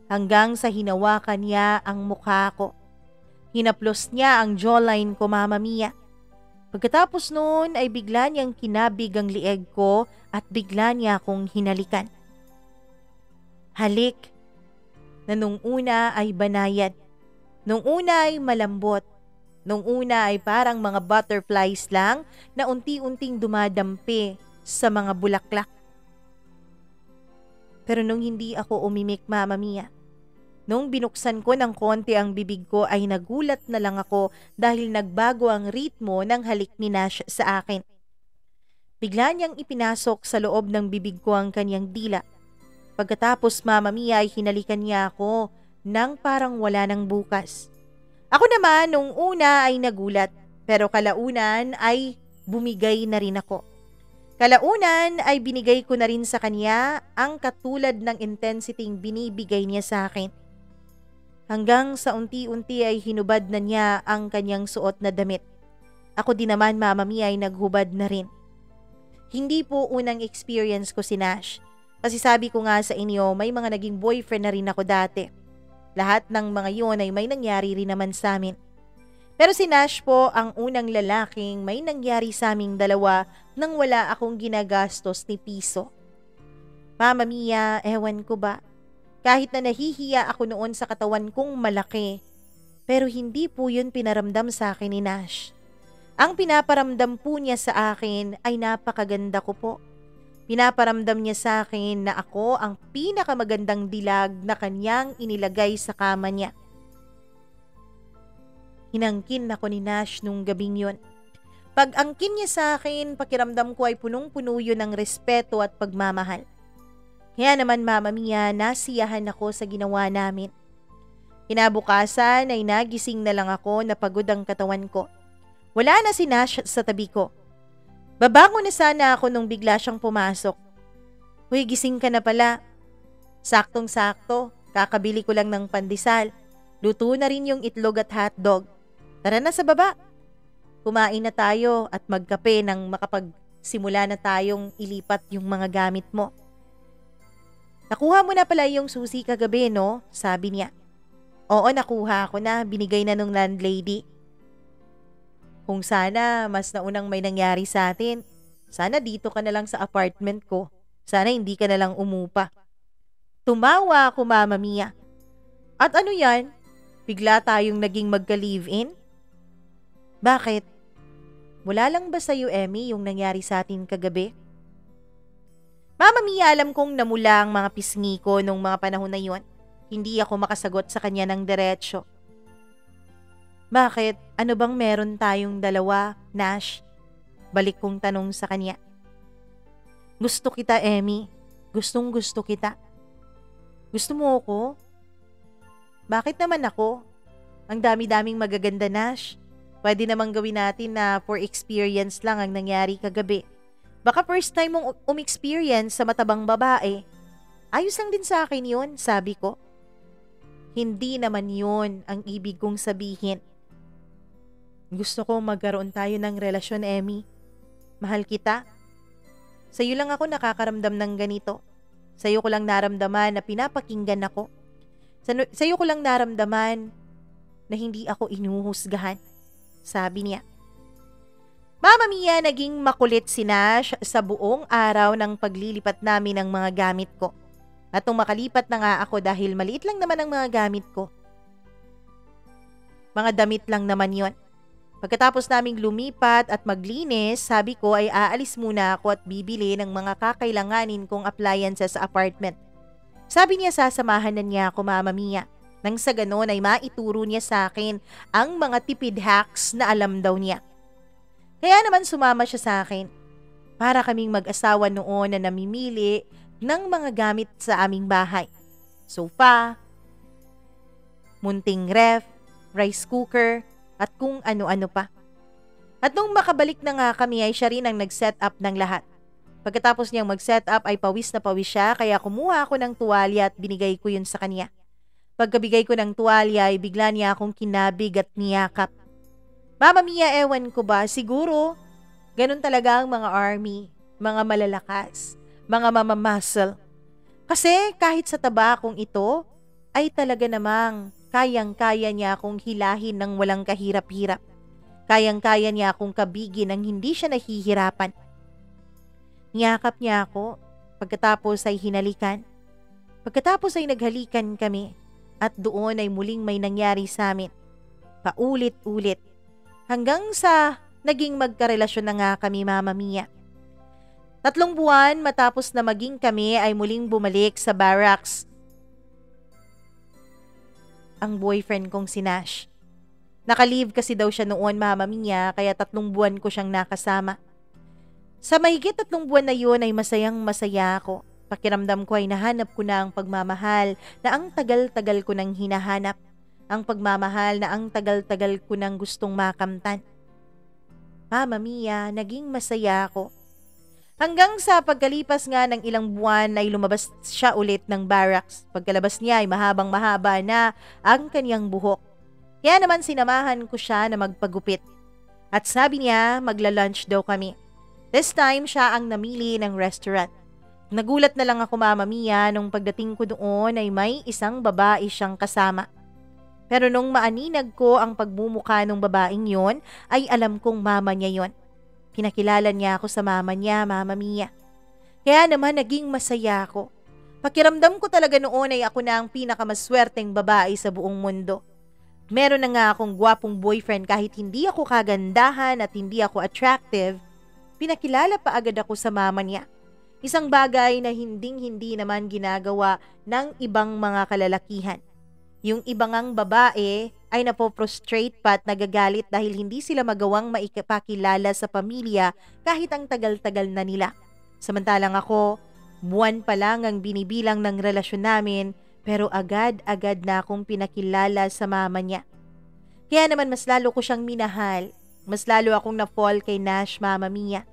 Hanggang sa hinawakan niya ang mukha ko. Hinaplos niya ang jawline ko, Mama Mia. Pagkatapos noon ay bigla niyang kinabig ang lieg ko at bigla niya akong hinalikan. Halik na nung una ay banayad, nung una ay malambot, nung una ay parang mga butterflies lang na unti-unting dumadampi sa mga bulaklak. Pero nung hindi ako umimik, Mama Mia, nung binuksan ko ng konti ang bibig ko ay nagulat na lang ako dahil nagbago ang ritmo ng halik ni Nash sa akin. Bigla niyang ipinasok sa loob ng bibig ko ang kanyang dila. Pagkatapos, Mama Mia, ay hinalikan niya ako nang parang wala nang bukas. Ako naman nung una ay nagulat pero kalaunan ay bumigay na rin ako. Kalaunan ay binigay ko na rin sa kanya ang katulad ng intensity binibigay niya sa akin. Hanggang sa unti-unti ay hinubad na niya ang kanyang suot na damit. Ako din naman, Mama Mia, ay naghubad na rin. Hindi po unang experience ko si Nash. Kasi sabi ko nga sa inyo, may mga naging boyfriend na rin ako dati. Lahat ng mga yun ay may nangyari rin naman sa amin. Pero si Nash po ang unang lalaking may nangyari sa aming dalawa nang wala akong ginagastos ni piso. Mama Mia, ewan ko ba? Kahit na nahihiya ako noon sa katawan kong malaki, pero hindi po yun pinaramdam sa akin ni Nash. Ang pinaparamdam po niya sa akin ay napakaganda ko po. Pinaparamdam niya sa akin na ako ang pinakamagandang dilag na kanyang inilagay sa kama niya. Hinangkin ako ni Nash nung gabing yun. Pag-angkin niya sa akin, pakiramdam ko ay punong-puno yun ng respeto at pagmamahal. Kaya naman, Mama Mia, nasiyahan ako sa ginawa namin. Kinabukasan ay nagising na lang ako na pagod ang katawan ko. Wala na si Nash sa tabi ko. Babangon na sana ako nung bigla siyang pumasok. Uy, gising ka na pala. Saktong-sakto, kakabili ko lang ng pandesal. Luto na rin yung itlog at hotdog. Tara na sa baba. Kumain na tayo at magkape nang makapagsimula na tayong ilipat yung mga gamit mo. Nakuha mo na pala yung susi kagabi, no? Sabi niya. Oo, nakuha ko na. Binigay na nung landlady. Kung sana mas naunang may nangyari sa atin, sana dito ka na lang sa apartment ko. Sana hindi ka na lang umupa. Tumawa ako, Mama Mia. At ano yan? Bigla tayong naging magka-live-in? Bakit? Wala lang ba sa'yo, Emmy, yung nangyari sa atin kagabi? Mama Mia, alam kong namula ang mga pisngi ko nung mga panahon na yon. Hindi ako makasagot sa kanya ng diretsyo. Bakit? Ano bang meron tayong dalawa, Nash? Balik kong tanong sa kanya. Gusto kita, Emmy. Gustong gusto kita. Gusto mo ako? Bakit naman ako? Ang dami-daming magaganda, Nash. Pwede namang gawin natin na for experience lang ang nangyari kagabi. Baka first time mong experience sa matabang babae. Ayos lang din sa akin yun, sabi ko. Hindi naman yun ang ibig kong sabihin. Gusto ko magkaroon tayo ng relasyon, Emmy. Mahal kita. Sa'yo lang ako nakakaramdam ng ganito. Sa'yo ko lang naramdaman na pinapakinggan ako. Sa'yo ko lang naramdaman na hindi ako inuhusgahan. Sabi niya. Mama Mia, naging makulit si Nash sa buong araw ng paglilipat namin ng mga gamit ko. At nung makalipat na nga ako dahil maliit lang naman ang mga gamit ko. Mga damit lang naman yon. Pagkatapos naming lumipat at maglinis, sabi ko ay aalis muna ako at bibili ng mga kakailanganin kong appliances sa apartment. Sabi niya sasamahan na niya ako, Mama Mia. Nang sa ganon ay maituro niya sa akin ang mga tipid hacks na alam daw niya. Kaya naman sumama siya sa akin. Para kaming mag-asawa noon na namimili ng mga gamit sa aming bahay. Sofa, munting ref, rice cooker, at kung ano-ano pa. At nung makabalik na nga kami ay siya rin ang nag-set up ng lahat. Pagkatapos niyang mag-set up ay pawis na pawis siya kaya kumuha ako ng tuwalya at binigay ko yun sa kanya. Pagkabigay ko ng tuwalya ay bigla niya akong kinabig at niyakap. Mama Mia, ewan ko ba, siguro ganun talaga ang mga army, mga malalakas, mga mama-muscle. Kasi kahit sa taba kong ito ay talaga namang kayang-kaya niya akong hilahin ng walang kahirap-hirap. Kayang-kaya niya akong kabigin nang hindi siya nahihirapan. Niyakap niya ako, pagkatapos ay hinalikan. Pagkatapos ay naghalikan kami at doon ay muling may nangyari sa amin. Paulit-ulit. Hanggang sa naging magkarelasyon na nga kami, Mama Mia. 3 buwan matapos na maging kami ay muling bumalik sa barracks ang boyfriend kong si Nash. Naka-leave kasi daw siya noon, Mama Mia, kaya 3 buwan ko siyang nakasama. Sa mahigit 3 buwan na yun ay masayang masaya ako. Pakiramdam ko ay nahanap ko na ang pagmamahal na ang tagal-tagal ko nang hinahanap. Ang pagmamahal na ang tagal-tagal ko nang gustong makamtan. Mama Mia, naging masaya ako. Hanggang sa pagkalipas nga ng ilang buwan ay lumabas siya ulit ng barracks. Pagkalabas niya ay mahabang-mahaba na ang kanyang buhok. Kaya naman sinamahan ko siya na magpagupit. At sabi niya magla-lunch daw kami. This time siya ang namili ng restaurant. Nagulat na lang ako, Mama Mia, nung pagdating ko doon ay may isang babae siyang kasama. Pero nung maaninag ko ang pagmumukha ng babaeng yon ay alam kong mama niya yon. Pinakilala niya ako sa mama niya, Mama Mia. Kaya naman naging masaya ako. Pakiramdam ko talaga noon ay ako na ang pinakamaswerteng babae sa buong mundo. Meron na nga akong gwapong boyfriend kahit hindi ako kagandahan at hindi ako attractive. Pinakilala pa agad ako sa mama niya. Isang bagay na hinding-hindi naman ginagawa ng ibang mga kalalakihan. Yung ibang babae ay napoprostrate pa at nagagalit dahil hindi sila magawang maipakilala sa pamilya kahit ang tagal-tagal na nila. Samantalang ako, buwan pa lang ang binibilang ng relasyon namin pero agad-agad na akong pinakilala sa mama niya. Kaya naman mas lalo ko siyang minahal, mas lalo akong na-fall kay Nash, Mama Mia.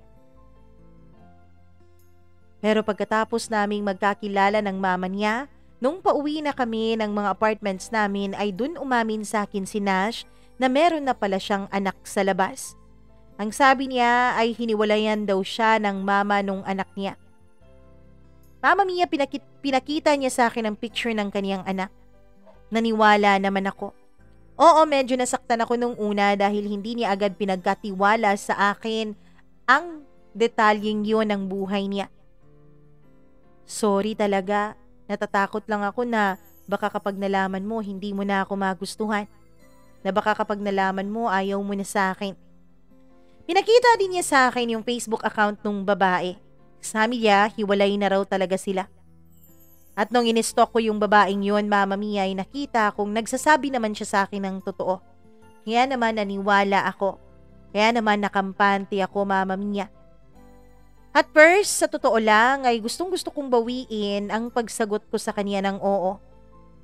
Pero pagkatapos naming magkakilala ng mama niya, nung pauwi na kami ng mga apartments namin ay dun umamin sa akin si Nash na meron na pala siyang anak sa labas. Ang sabi niya ay hiniwalayan daw siya ng mama nung anak niya. Mama Mia, pinakita niya sa akin ang picture ng kaniyang anak. Naniwala naman ako. Oo, medyo nasaktan ako nung una dahil hindi niya agad pinagkatiwala sa akin ang detalyeng yun ng buhay niya. Sorry talaga. Natatakot lang ako na baka kapag nalaman mo, hindi mo na ako magustuhan. Na baka kapag nalaman mo, ayaw mo na sa akin. Pinakita din niya sa akin yung Facebook account ng babae. Sabi niya, hiwalay na raw talaga sila. At nung in-stalk ko yung babaeng yun, Mama Mia, ay nakita kong nagsasabi naman siya sa akin ng totoo. Kaya naman naniwala ako. Kaya naman nakampante ako, Mama Mia. At first, sa totoo lang, ay gustong-gusto kong bawiin ang pagsagot ko sa kanya ng oo.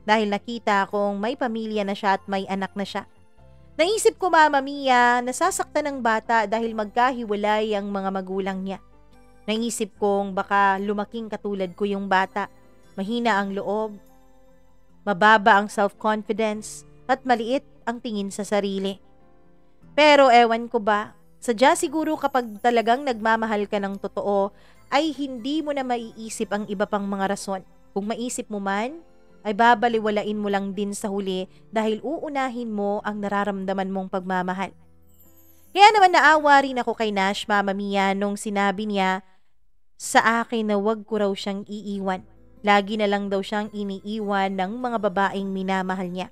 Dahil nakita kong may pamilya na siya at may anak na siya. Naisip ko, Mama Mia, nasasaktan ng bata dahil magkahiwalay ang mga magulang niya. Naisip kong baka lumaking katulad ko yung bata. Mahina ang loob, mababa ang self-confidence, at maliit ang tingin sa sarili. Pero ewan ko ba, sadya siguro kapag talagang nagmamahal ka ng totoo, ay hindi mo na maiisip ang iba pang mga rason. Kung maisip mo man, ay babaliwalain mo lang din sa huli dahil uunahin mo ang nararamdaman mong pagmamahal. Kaya naman naawa rin ako kay Nash, Mama Mia, nung sinabi niya sa akin na wag ko raw siyang iiwan. Lagi na lang daw siyang iniiwan ng mga babaeng minamahal niya.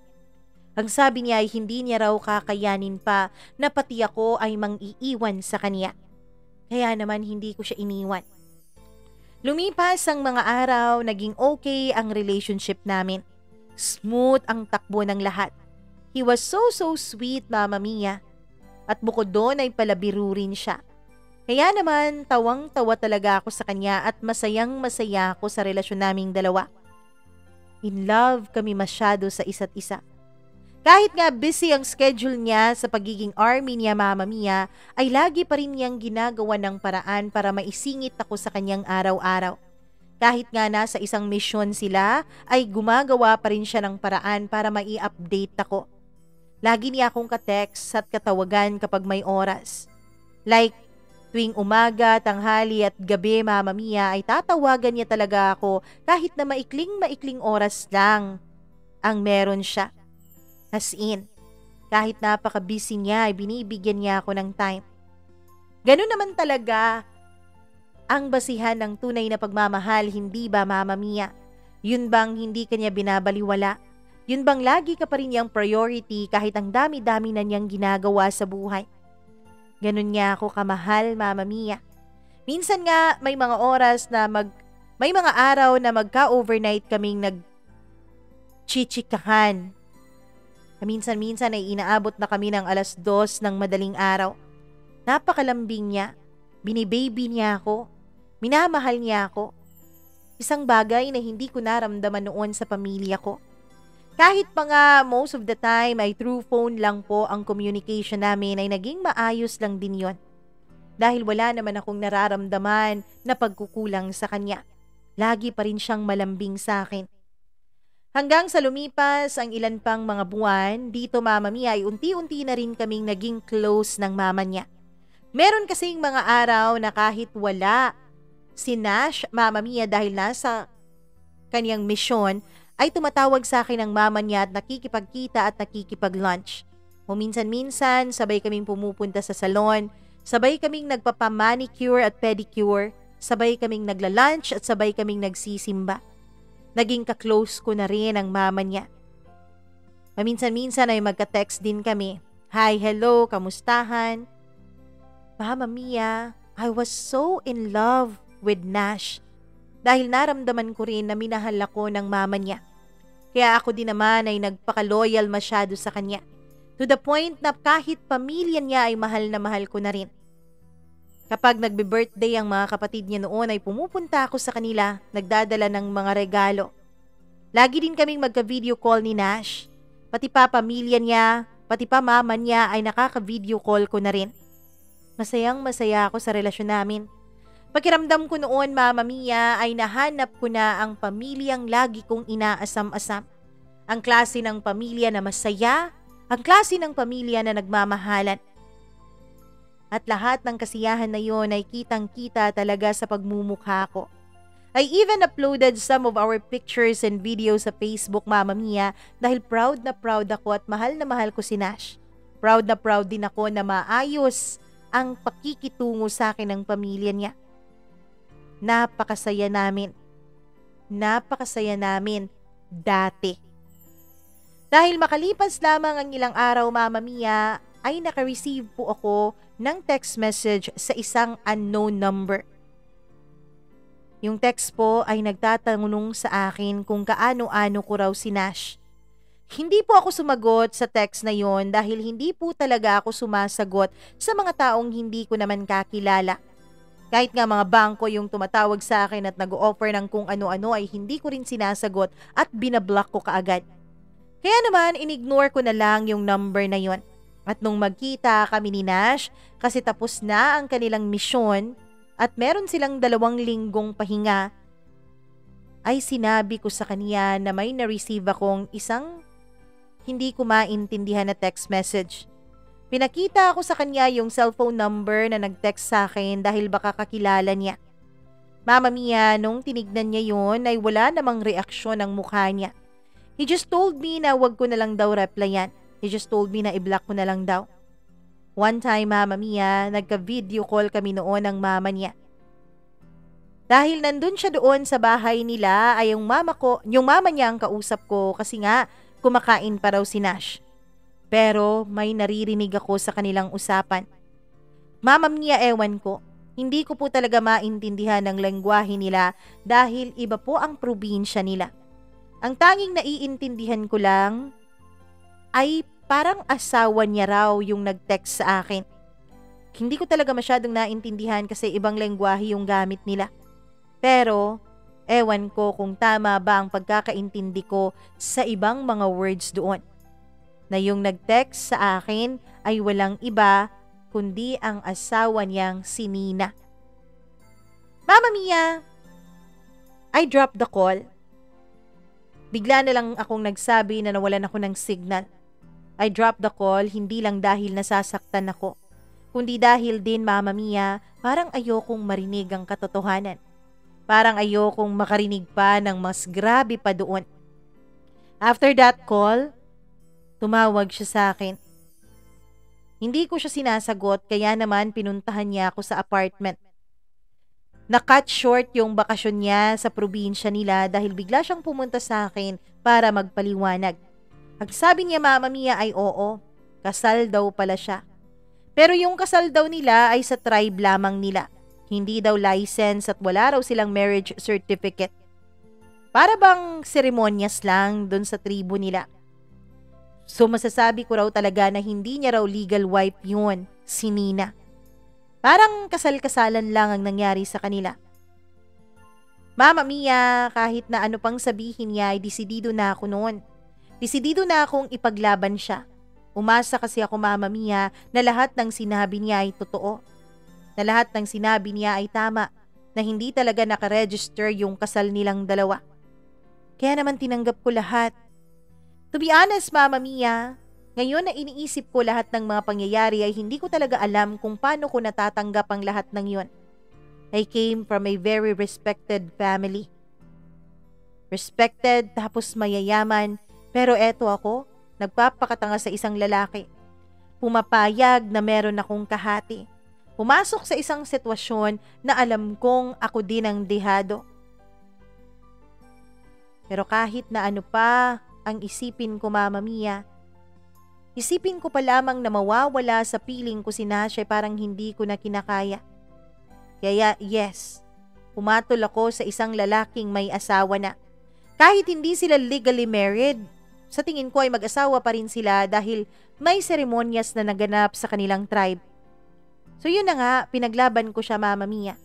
Ang sabi niya ay hindi niya raw kakayanin pa na pati ako ay mang-iiwan sa kanya. Kaya naman hindi ko siya iniwan. Lumipas ang mga araw, naging okay ang relationship namin. Smooth ang takbo ng lahat. He was so sweet, Mama Mia. At bukod doon ay palabiro rin siya. Kaya naman, tawang-tawa talaga ako sa kanya at masayang-masaya ako sa relasyon naming dalawa. In love kami masyado sa isa't isa. Kahit nga busy ang schedule niya sa pagiging army niya, Mama Mia, ay lagi pa rin niyang ginagawa ng paraan para maisingit ako sa kanyang araw-araw. Kahit nga nasa isang misyon sila, ay gumagawa pa rin siya ng paraan para mai-update ako. Lagi niya akong ka-text at katawagan kapag may oras. Like, tuwing umaga, tanghali at gabi, Mama Mia, ay tatawagan niya talaga ako kahit na maikling-maikling oras lang ang meron siya. As in, kahit napaka-busy niya, ay binibigyan niya ako ng time. Ganun naman talaga ang basihan ng tunay na pagmamahal, hindi ba, Mama Mia? Yun bang hindi kanya binabaliwala? Yun bang lagi ka pa rin niyang priority kahit ang dami-dami na niyang ginagawa sa buhay? Ganun niya ako kamahal, Mama Mia. Minsan nga may mga oras na may mga araw na magka-overnight kaming nagchichikahan. Minsan-minsan ay inaabot na kami ng 2:00 ng madaling araw. Napakalambing niya. Binibaby niya ako. Minamahal niya ako. Isang bagay na hindi ko naramdaman noon sa pamilya ko. Kahit pa nga most of the time ay through phone lang po ang communication namin, ay naging maayos lang din yon. Dahil wala naman akong nararamdaman na pagkukulang sa kanya. Lagi pa rin siyang malambing sa akin. Hanggang sa lumipas ang ilan pang mga buwan, dito, Mama Mia, ay unti-unti na rin kaming naging close ng mama niya. Meron kasing mga araw na kahit wala si Nash, Mama Mia, dahil nasa kanyang misyon, ay tumatawag sa akin ang mama niya at nakikipagkita at nakikipag-lunch. Minsan-minsan, sabay kaming pumupunta sa salon, sabay kaming nagpapamanicure at pedicure, sabay kaming nagla-lunch at sabay kaming nagsisimba. Naging ka-close ko na rin ang mama niya. Paminsan-minsan ay magka-text din kami. Hi, hello, kamustahan? Mama Mia, I was so in love with Nash dahil naramdaman ko rin na minahal ako ng mama niya. Kaya ako din naman ay nagpaka-loyal masyado sa kanya. To the point na kahit pamilya niya ay mahal na mahal ko na rin. Kapag nagbe-birthday ang mga kapatid niya noon ay pumupunta ako sa kanila, nagdadala ng mga regalo. Lagi din kaming magka-video call ni Nash. Pati pa pamilya niya, pati pa mama niya ay nakaka-video call ko na rin. Masayang masaya ako sa relasyon namin. Pakiramdam ko noon, Mama Mia, ay nahanap ko na ang pamilyang lagi kong inaasam-asam. Ang klase ng pamilya na masaya, ang klase ng pamilya na nagmamahalan. At lahat ng kasiyahan na yon ay kitang-kita talaga sa pagmumukha ko. I even uploaded some of our pictures and videos sa Facebook, Mama Mia, dahil proud na proud ako at mahal na mahal ko si Nash. Proud na proud din ako na maayos ang pakikitungo sa akin ng pamilya niya. Napakasaya namin. Napakasaya namin dati. Dahil makalipas lamang ang ilang araw, Mama Mia, ay naka-receive po ako ng text message sa isang unknown number. Yung text po ay nagtatanong sa akin kung kaano-ano ko raw si Nash. Hindi po ako sumagot sa text na yon dahil hindi po talaga ako sumasagot sa mga taong hindi ko naman kakilala. Kahit nga mga bangko yung tumatawag sa akin at nag-o-offer ng kung ano-ano ay hindi ko rin sinasagot at binablock ko kaagad. Kaya naman inignore ko na lang yung number na yon. At nung magkita kami ni Nash kasi tapos na ang kanilang misyon at meron silang 2 linggong pahinga, ay sinabi ko sa kanya na may na-receive akong isang hindi ko maintindihan na text message. Pinakita ako sa kanya yung cellphone number na nag-text sa akin dahil baka kakilala niya. Mama Mia, nung tinignan niya yun ay wala namang reaksyon ang mukha niya. He just told me na wag ko na lang daw replyan. He just told me na i-block ko na lang daw. One time, Mama Mia, nagka-video call kami noon ng mama niya. Dahil nandun siya doon sa bahay nila ay yung mama niya ang kausap ko kasi nga kumakain pa raw si Nash. Pero may naririnig ako sa kanilang usapan. Mama Mia, ewan ko. Hindi ko po talaga maintindihan ang lengguwahe nila dahil iba po ang probinsya nila. Ang tanging naiintindihan ko lang ay parang asawa niya raw yung nag-text sa akin. Hindi ko talaga masyadong naintindihan kasi ibang lengguwahe yung gamit nila. Pero ewan ko kung tama ba ang pagkakaintindi ko sa ibang mga words doon. na yung nag-text sa akin ay walang iba kundi ang asawa niyang si Nina. Mama Mia, I dropped the call. Bigla na lang akong nagsabi na nawalan ako ng signal. I dropped the call hindi lang dahil nasasaktan ako, kundi dahil din, Mama Mia, parang ayokong marinig ang katotohanan. Parang ayokong makarinig pa ng mas grabe pa doon. After that call, tumawag siya sa akin. Hindi ko siya sinasagot kaya naman pinuntahan niya ako sa apartment. Na-cut short yung bakasyon niya sa probinsya nila dahil bigla siyang pumunta sa akin para magpaliwanag. Ang sabi niya, Mama Mia, ay oo, kasal daw pala siya. Pero yung kasal daw nila ay sa tribe lamang nila. Hindi daw license at wala raw silang marriage certificate. Para bang seremonyas lang dun sa tribo nila. So masasabi ko raw talaga na hindi niya raw legal wife yun, si Nina. Parang kasal-kasalan lang ang nangyari sa kanila. Mama Mia, kahit na ano pang sabihin niya ay desidido na ako noon. Desidido na akong ipaglaban siya. Umasa kasi ako, Mama Mia, na lahat ng sinabi niya ay totoo. Na lahat ng sinabi niya ay tama. Na hindi talaga nakaregister yung kasal nilang dalawa. Kaya naman tinanggap ko lahat. To be honest, Mama Mia, ngayon na iniisip ko lahat ng mga pangyayari ay hindi ko talaga alam kung paano ko natatanggap ang lahat ng yon. I came from a very respected family. Respected tapos mayayaman, pero eto ako, nagpapakatanga sa isang lalaki. Pumapayag na meron akong kahati. Pumasok sa isang sitwasyon na alam kong ako din ang dehado. Pero kahit na ano pa ang isipin ko, Mama Mia, isipin ko pa lamang na mawawala sa piling ko si Nasha parang hindi ko na kinakaya. Kaya yes, pumatol ako sa isang lalaking may asawa na. Kahit hindi sila legally married, sa tingin ko ay mag-asawa pa rin sila dahil may seremonyas na naganap sa kanilang tribe. So yun na nga, pinaglaban ko siya, Mama Mia.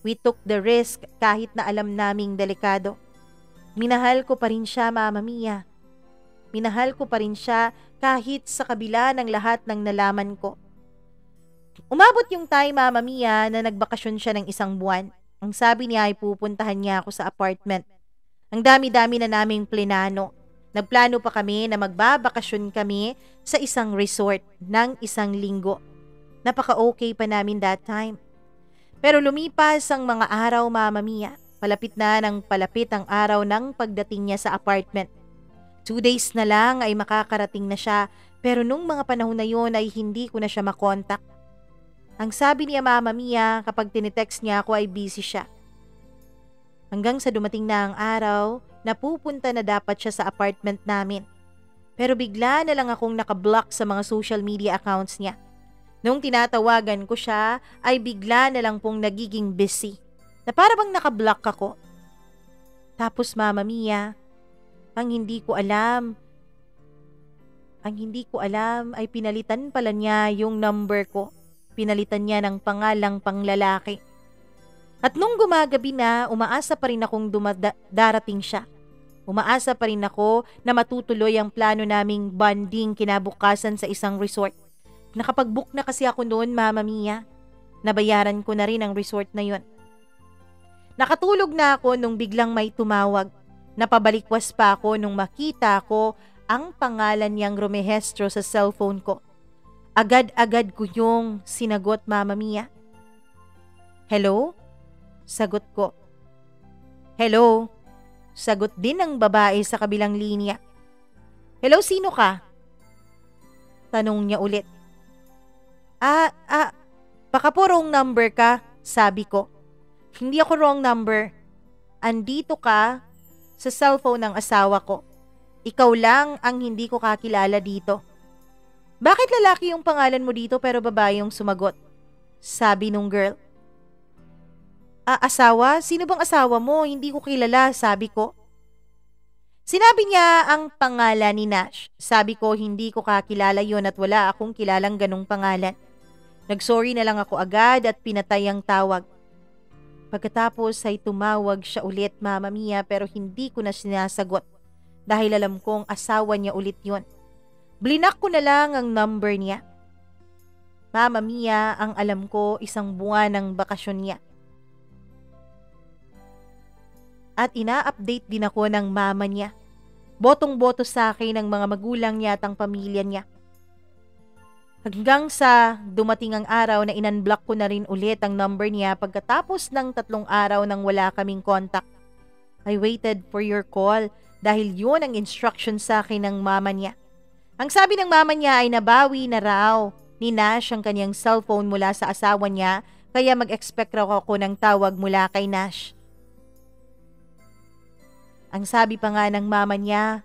We took the risk kahit na alam naming delikado. Minahal ko pa rin siya, Mama Mia. Minahal ko pa rin siya kahit sa kabila ng lahat ng nalaman ko. Umabot yung time, Mama Mia, na nagbakasyon siya ng 1 buwan. Ang sabi niya ay pupuntahan niya ako sa apartment. Ang dami-dami na naming plinano. Nagplano pa kami na magbabakasyon kami sa isang resort ng 1 linggo. Napaka-okay pa namin that time. Pero lumipas ang mga araw, Mama Mia. Palapit na ng palapit ang araw ng pagdating niya sa apartment. 2 days na lang ay makakarating na siya, pero nung mga panahon na yun ay hindi ko na siya makontak. Ang sabi niya, Mama Mia, kapag tinitext niya ako ay busy siya. Hanggang sa dumating na ang araw, napupunta na dapat siya sa apartment namin. Pero bigla na lang akong nakablock sa mga social media accounts niya. Nung tinatawagan ko siya, ay bigla na lang pong nagiging busy. Na para bang nakablock ako. Tapos, Mama Mia, ang hindi ko alam ay pinalitan pala niya yung number ko. Pinalitan niya ng pangalang panglalaki. At nung gumagabi na, umaasa pa rin akong darating siya. Umaasa pa rin ako na matutuloy ang plano naming bonding kinabukasan sa isang resort. Nakapag-book na kasi ako noon, Mama Mia. Nabayaran ko na rin ang resort na yon. Nakatulog na ako nung biglang may tumawag. Napabalikwas pa ako nung makita ko ang pangalan niyang rumehestro sa cellphone ko. Agad-agad ko yung sinagot, Mama Mia. Hello? Sagot ko. Hello? Sagot din ng babae sa kabilang linya. Hello, sino ka? Tanong niya ulit. Baka po wrong number ka, sabi ko. Hindi ako wrong number. Andito ka sa cellphone ng asawa ko. Ikaw lang ang hindi ko kakilala dito. Bakit lalaki yung pangalan mo dito pero babae yung sumagot? Sabi nung girl. Asawa? Sino bang asawa mo? Hindi ko kilala, sabi ko. Sinabi niya ang pangalan ni Nash. Sabi ko hindi ko kakilala yon at wala akong kilalang ganong pangalan. Nagsorry na lang ako agad at pinatay ang tawag. Pagkatapos ay tumawag siya ulit, Mama Mia, pero hindi ko na sinasagot dahil alam kong asawa niya ulit yon. Blinak ko na lang ang number niya. Mama Mia, ang alam ko, isang buwan ng bakasyon niya. At ina-update din ako ng mama niya. Botong-boto sa akin ng mga magulang niya at ang pamilya niya. Hanggang sa dumating ang araw na inunblock ko na rin ulit ang number niya pagkatapos ng 3 araw nang wala kaming contact. I waited for your call dahil yun ang instruction sa akin ng mama niya. Ang sabi ng mama niya ay nabawi na raw ni Nash ang kanyang cellphone mula sa asawa niya kaya mag-expect raw ako ng tawag mula kay Nash. Ang sabi pa nga ng mama niya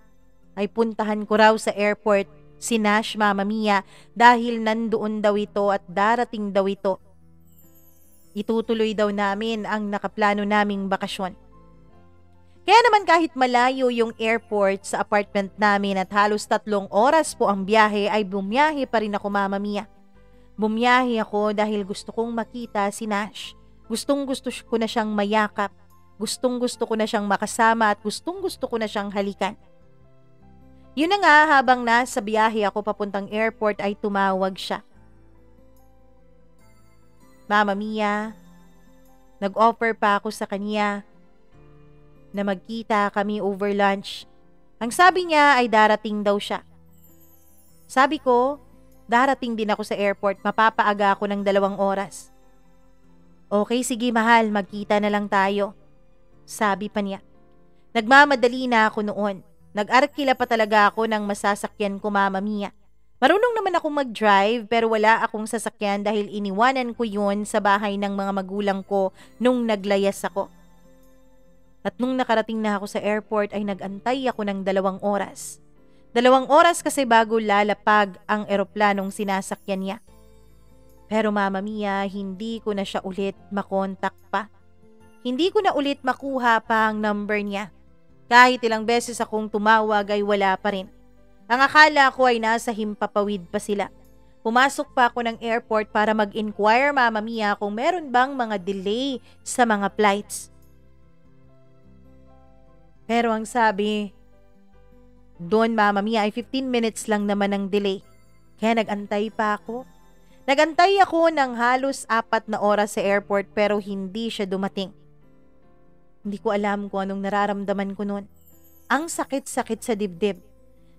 ay puntahan ko raw sa airport si Nash, Mama Mia, dahil nandoon daw ito at darating daw ito. Itutuloy daw namin ang nakaplano naming bakasyon. Kaya naman kahit malayo yung airport sa apartment namin at halos 3 oras po ang biyahe ay bumiyahe pa rin ako, Mama Mia. Bumiyahe ako dahil gusto kong makita si Nash. Gustong-gusto ko na siyang mayakap. Gustong-gusto ko na siyang makasama at gustong-gusto ko na siyang halikan. Yun na nga, habang nasa biyahe ako papuntang airport ay tumawag siya. Mama Mia, nag-offer pa ako sa kanya na magkita kami over lunch. Ang sabi niya ay darating daw siya. Sabi ko, darating din ako sa airport, mapapaaga ako ng 2 oras. Okay, sige mahal, magkita na lang tayo. Sabi pa niya. Nagmamadali na ako noon. Nag-arkila pa talaga ako ng masasakyan ko, Mama Mia. Marunong naman akong mag-drive pero wala akong sasakyan dahil iniwanan ko yun sa bahay ng mga magulang ko nung naglayas ako. At nung nakarating na ako sa airport ay nag-antay ako ng 2 oras. 2 oras kasi bago lalapag ang eroplanong sinasakyan niya. Pero Mama Mia, hindi ko na siya ulit makontak pa. Hindi ko na ulit makuha pa ang number niya. Kahit ilang beses akong tumawag ay wala pa rin. Ang akala ko ay nasa Himpapawid pa sila. Pumasok pa ako ng airport para mag-inquire, Mama Mia, kung meron bang mga delay sa mga flights. Pero ang sabi, doon Mama Mia ay 15 minutes lang naman ang delay. Kaya nag-antay pa ako. Nag-antay ako ng halos 4 na oras sa airport pero hindi siya dumating. Hindi ko alam kung anong nararamdaman ko noon. Ang sakit-sakit sa dibdib.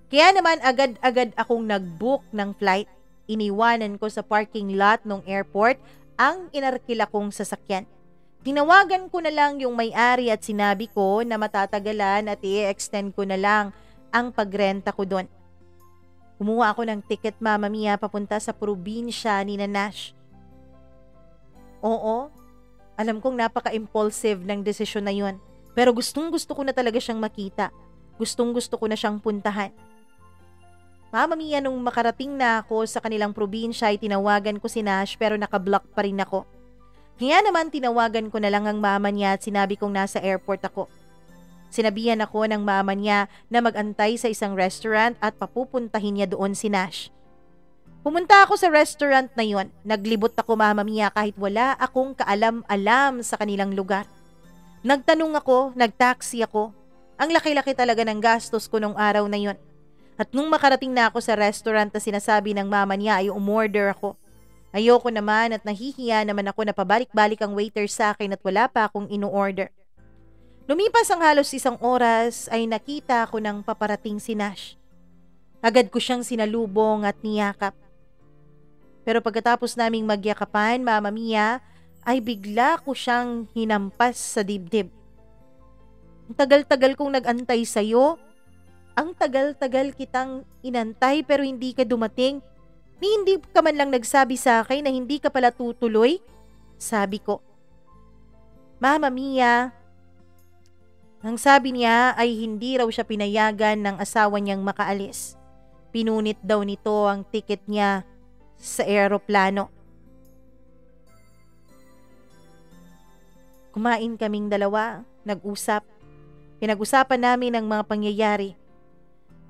Kaya naman agad-agad akong nag-book ng flight. Iniwanan ko sa parking lot ng airport ang inarkila kong sasakyan. Tinawagan ko na lang yung may-ari at sinabi ko na matatagalan at i-extend ko na lang ang pagrenta ko doon. Kumuha ako ng ticket, Mama Mia, papunta sa probinsya ni Nash. Oo, alam kong napaka-impulsive ng desisyon na yun. Pero gustong-gusto ko na talaga siyang makita. Gustong-gusto ko na siyang puntahan. Mama Mia, nung makarating na ako sa kanilang probinsya ay tinawagan ko si Nash pero nakablock pa rin ako. Kaya naman tinawagan ko na lang ang mama niya at sinabi kong nasa airport ako. Sinabihan ako ng mama niya na mag-antay sa isang restaurant at papupuntahin niya doon si Nash. Pumunta ako sa restaurant na yon. Naglibot ako, Mama Mia, kahit wala akong kaalam-alam sa kanilang lugar. Nagtanong ako, nagtaxi ako. Ang laki-laki talaga ng gastos ko nung araw na yon. At nung makarating na ako sa restaurant na sinasabi ng mama niya ay umorder ako. Ayoko naman at nahihiya naman ako na pabalik-balik ang waiter sa akin at wala pa akong inu-order. Lumipas ang halos 1 oras ay nakita ko ng paparating si Nash. Agad ko siyang sinalubong at niyakap. Pero pagkatapos naming magyakapan, Mama Mia, ay bigla ko siyang hinampas sa dibdib. Ang tagal-tagal kong nag-antay sa'yo. Ang tagal-tagal kitang inantay pero hindi ka dumating. Ni hindi ka man lang nagsabi sa akin na hindi ka pala tutuloy? Sabi ko. Mama Mia, ang sabi niya ay hindi raw siya pinayagan ng asawa niyang makaalis. Pinunit daw nito ang ticket niya sa eroplano. Kumain kaming dalawa, nag-usap. Pinag-usapan namin ang mga pangyayari.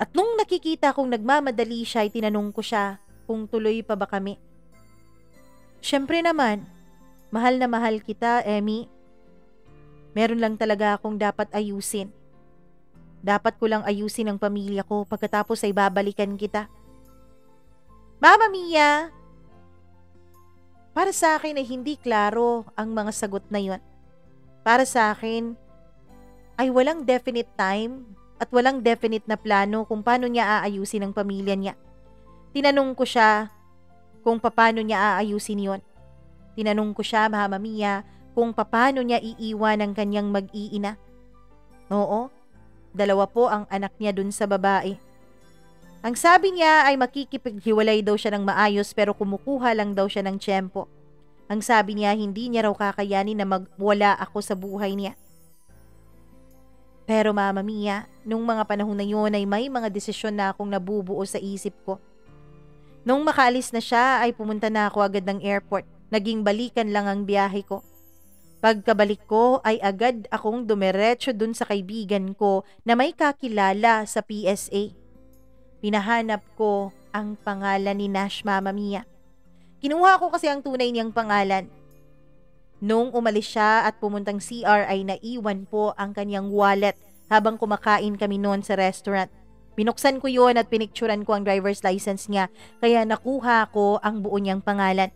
At nung nakikita kong nagmamadali siya ay tinanong ko siya kung tuloy pa ba kami. Siyempre naman, mahal na mahal kita, Emmy. Meron lang talaga akong dapat ayusin. Dapat ko lang ayusin ang pamilya ko pagkatapos ay babalikan kita. Mama Mia, para sa akin ay hindi klaro ang mga sagot na yon. Para sa akin ay walang definite time at walang definite na plano kung paano niya aayusin ang pamilya niya. Tinanong ko siya kung paano niya aayusin yon. Tinanong ko siya, Mama Mia, kung paano niya iiwan ang kanyang mag-iina. Oo, 2 po ang anak niya dun sa babae. Ang sabi niya ay makikipaghiwalay daw siya ng maayos pero kumukuha lang daw siya ng tiyempo. Ang sabi niya hindi niya raw kakayanin na magwala ako sa buhay niya. Pero Mama Mia, nung mga panahon na yun ay may mga desisyon na akong nabubuo sa isip ko. Nung makaalis na siya ay pumunta na ako agad ng airport. Naging balikan lang ang biyahe ko. Pagkabalik ko ay agad akong dumiretso dun sa kaibigan ko na may kakilala sa PSA. Pinahanap ko ang pangalan ni Nash, Mama Mia. Kinuha ko kasi ang tunay niyang pangalan. Nung umalis siya at pumuntang CR ay naiwan po ang kanyang wallet habang kumakain kami noon sa restaurant. Binuksan ko yon at pinicturan ko ang driver's license niya kaya nakuha ko ang buo niyang pangalan.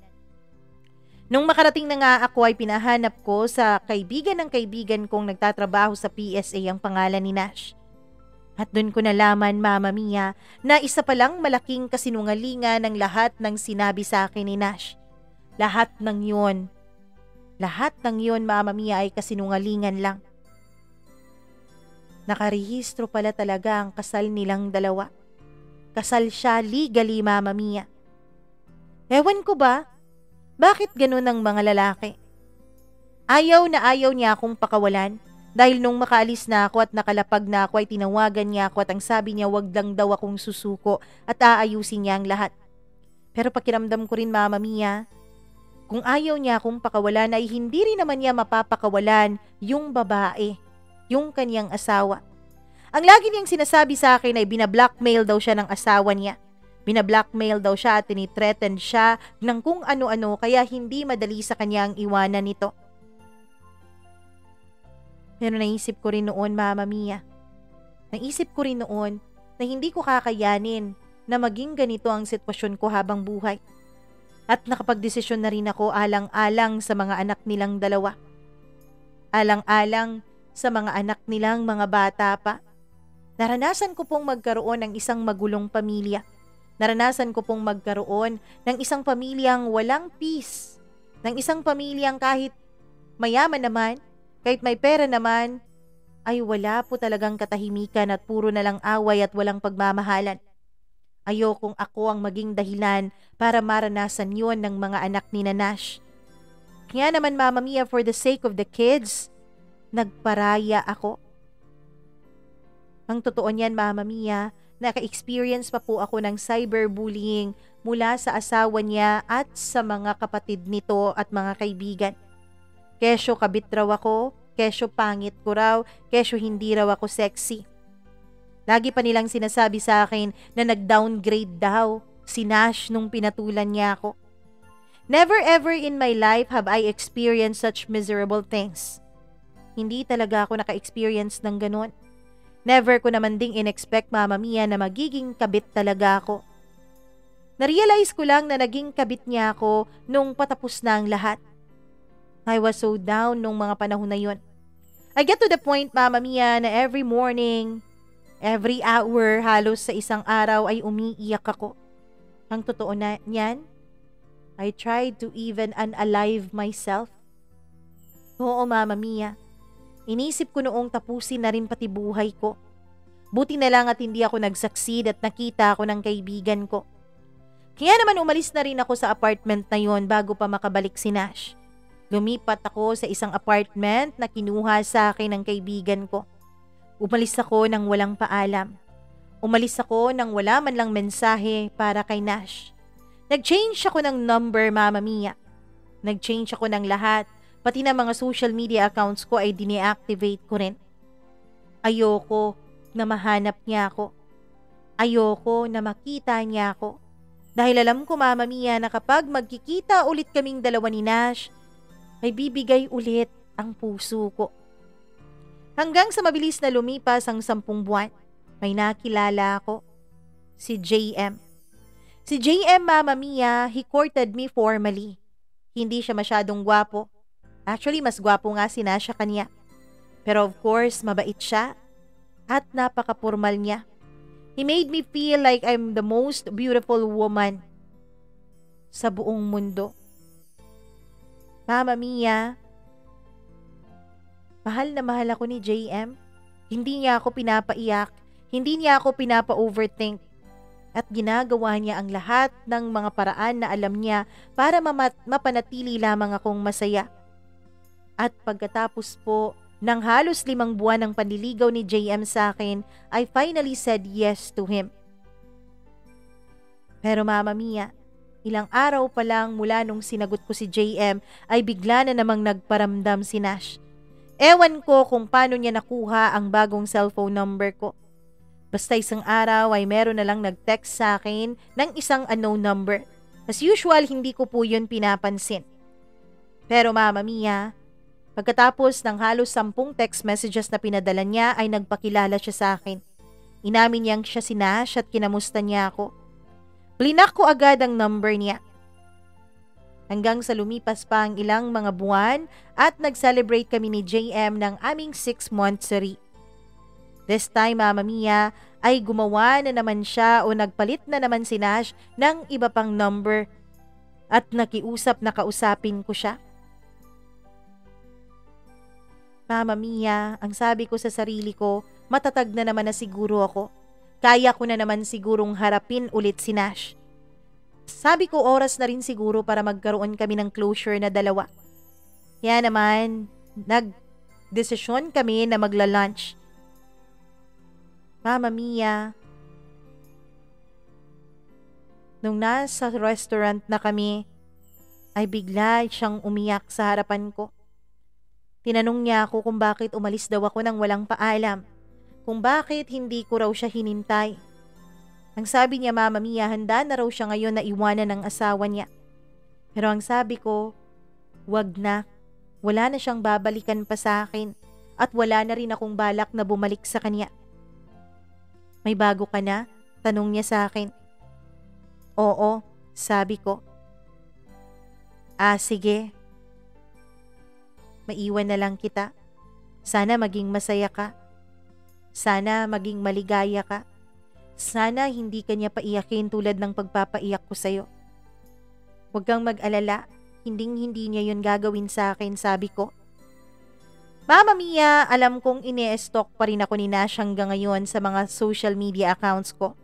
Nung makarating na nga ako ay pinahanap ko sa kaibigan ng kaibigan kong nagtatrabaho sa PSA ang pangalan ni Nash. At doon ko nalaman, Mama Mia, na isa palang malaking kasinungalingan ng lahat ng sinabi sa akin ni Nash. Lahat ng yun, Mama Mia, ay kasinungalingan lang. Nakarehistro pala talaga ang kasal nilang 2. Kasal siya legally, Mama Mia. Ewan ko ba? Bakit ganun ang mga lalaki? Ayaw na ayaw niya akong pakawalan. Dahil nung makaalis na ako at nakalapag na ako ay tinawagan niya ako at ang sabi niya wag lang daw akong susuko at aayusin niya ang lahat. Pero pakiramdam ko rin, Mama Mia, kung ayaw niya akong pakawalan ay hindi rin naman niya mapapakawalan yung babae, yung kanyang asawa. Ang lagi niyang sinasabi sa akin ay binablockmail daw siya ng asawa niya. Binablockmail daw siya at tinithreaten siya ng kung ano-ano kaya hindi madali sa kanya ang iwanan nito. Pero naisip ko rin noon, Mama Mia. Naisip ko rin noon na hindi ko kakayanin na maging ganito ang sitwasyon ko habang buhay. At nakapagdesisyon na rin ako alang-alang sa mga anak nilang 2. Alang-alang sa mga anak nilang mga bata pa. Naranasan ko pong magkaroon ng isang magulong pamilya. Naranasan ko pong magkaroon ng isang pamilyang walang peace. Ng isang pamilyang kahit mayaman naman, kahit may pera naman, ay wala po talagang katahimikan at puro na lang away at walang pagmamahalan. Ayokong ako ang maging dahilan para maranasan yon ng mga anak ni Nash. Kaya naman, Mama Mia, for the sake of the kids, nagparaya ako. Ang totoo niyan, Mama Mia, naka-experience pa po ako ng cyberbullying mula sa asawa niya at sa mga kapatid nito at mga kaibigan. Kesyo kabit raw ako, kesyo pangit ko raw, kesyo hindi raw ako sexy. Lagi pa nilang sinasabi sa akin na nag-downgrade daw si Nash nung pinatulan niya ako. Never ever in my life have I experienced such miserable things. Hindi talaga ako naka-experience ng ganun. Never ko naman ding in-expect, Mama Mia, na magiging kabit talaga ako. Narealize ko lang na naging kabit niya ako nung patapos na ang lahat. I was so down nung mga panahon na yun. I get to the point, Mama Mia, na every morning, every hour, halos sa isang araw ay umiiyak ako. Ang totoo na niyan, I tried to even unalive myself. Oo, Mama Mia. Inisip ko noong tapusin na rin pati buhay ko. Buti na lang at hindi ako nag-succeed at nakita ako ng kaibigan ko. Kaya naman umalis na rin ako sa apartment na yon bago pa makabalik si Nash. Lumipat ako sa isang apartment na kinuha sa akin ng kaibigan ko. Umalis ako nang walang paalam. Umalis ako nang wala man lang mensahe para kay Nash. Nag-change ako ng number, Mama Mia. Nag-change ako ng lahat, pati na mga social media accounts ko ay dine-activate ko rin. Ayoko na mahanap niya ako. Ayoko na makita niya ako. Dahil alam ko, Mama Mia, na kapag magkikita ulit kaming dalawa ni Nash, ay bibigay ulit ang puso ko. Hanggang sa mabilis na lumipas ang 10 buwan, may nakilala ako, si JM. Si JM, Mama Mia, he courted me formally. Hindi siya masyadong gwapo. Actually, mas gwapo nga si Nasha kanya. Pero of course, mabait siya at napaka-formal niya. He made me feel like I'm the most beautiful woman sa buong mundo. Mama Mia, mahal na mahal ako ni JM. Hindi niya ako pinapaiyak, hindi niya ako pinapa-overthink. At ginagawa niya ang lahat ng mga paraan na alam niya para mapanatili lamang akong masaya. At pagkatapos po ng halos 5 buwan ng panliligaw ni JM sa akin, I finally said yes to him. Pero Mama Mia, ilang araw pa lang mula nung sinagot ko si JM ay bigla na namang nagparamdam si Nash. Ewan ko kung paano niya nakuha ang bagong cellphone number ko. Basta isang araw ay meron na lang nag-text sa akin ng isang unknown number. As usual, hindi ko po yun pinapansin. Pero Mama Mia, pagkatapos ng halos 10 text messages na pinadala niya ay nagpakilala siya sa akin. Inamin niyang siya si Nash at kinamusta niya ako. Blinak ko agad ang number niya. Hanggang sa lumipas pa ang ilang mga buwan at nag-celebrate kami ni JM ng aming 6-month sari. This time, Mama Mia, ay gumawa na naman siya o nagpalit na naman si Nash ng iba pang number at nakiusap na kausapin ko siya. Mama Mia, ang sabi ko sa sarili ko, matatag na naman na siguro ako. Kaya ko na naman sigurong harapin ulit si Nash. Sabi ko oras na rin siguro para magkaroon kami ng closure na dalawa. Kaya naman, nag-desisyon kami na magla-lunch. Mama Mia, nung nasa restaurant na kami, ay bigla siyang umiyak sa harapan ko. Tinanong niya ako kung bakit umalis daw ako nang walang paalam, kung bakit hindi ko raw siya hinintay. Ang sabi niya, Mama Mia, handa na raw siya ngayon na iwanan ng asawa niya. Pero ang sabi ko, wag na. Wala na siyang babalikan pa sa akin at wala na rin akong balak na bumalik sa kanya. May bago ka na? Tanong niya sa akin. Oo, sabi ko. Sige. Maiwan na lang kita. Sana maging masaya ka. Sana maging maligaya ka. Sana hindi ka niya paiyakin tulad ng pagpapaiyak ko sa'yo. Huwag kang mag-alala. Hindi niya yun gagawin sa akin, sabi ko. Mama Mia, alam kong ini-stalk pa rin ako ni Nash hanggang ngayon sa mga social media accounts ko.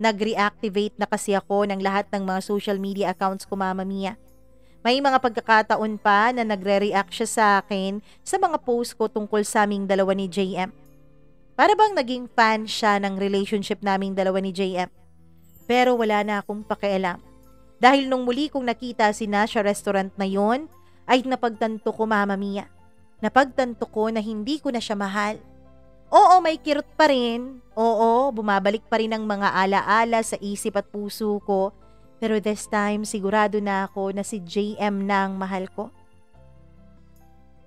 Nag-reactivate na kasi ako ng lahat ng mga social media accounts ko, Mama Mia. May mga pagkakataon pa na nagre-react siya sa akin sa mga post ko tungkol sa aming dalawa ni JM. Para bang naging fan siya ng relationship naming dalawa ni JM. Pero wala na akong pakialam. Dahil nung muli kong nakita si Nash sa restaurant na yon, ay napagtanto ko, Mama Mia. Napagtanto ko na hindi ko na siya mahal. Oo, may kirot pa rin. Oo, bumabalik pa rin ang mga alaala sa isip at puso ko. Pero this time, sigurado na ako na si JM na ang mahal ko.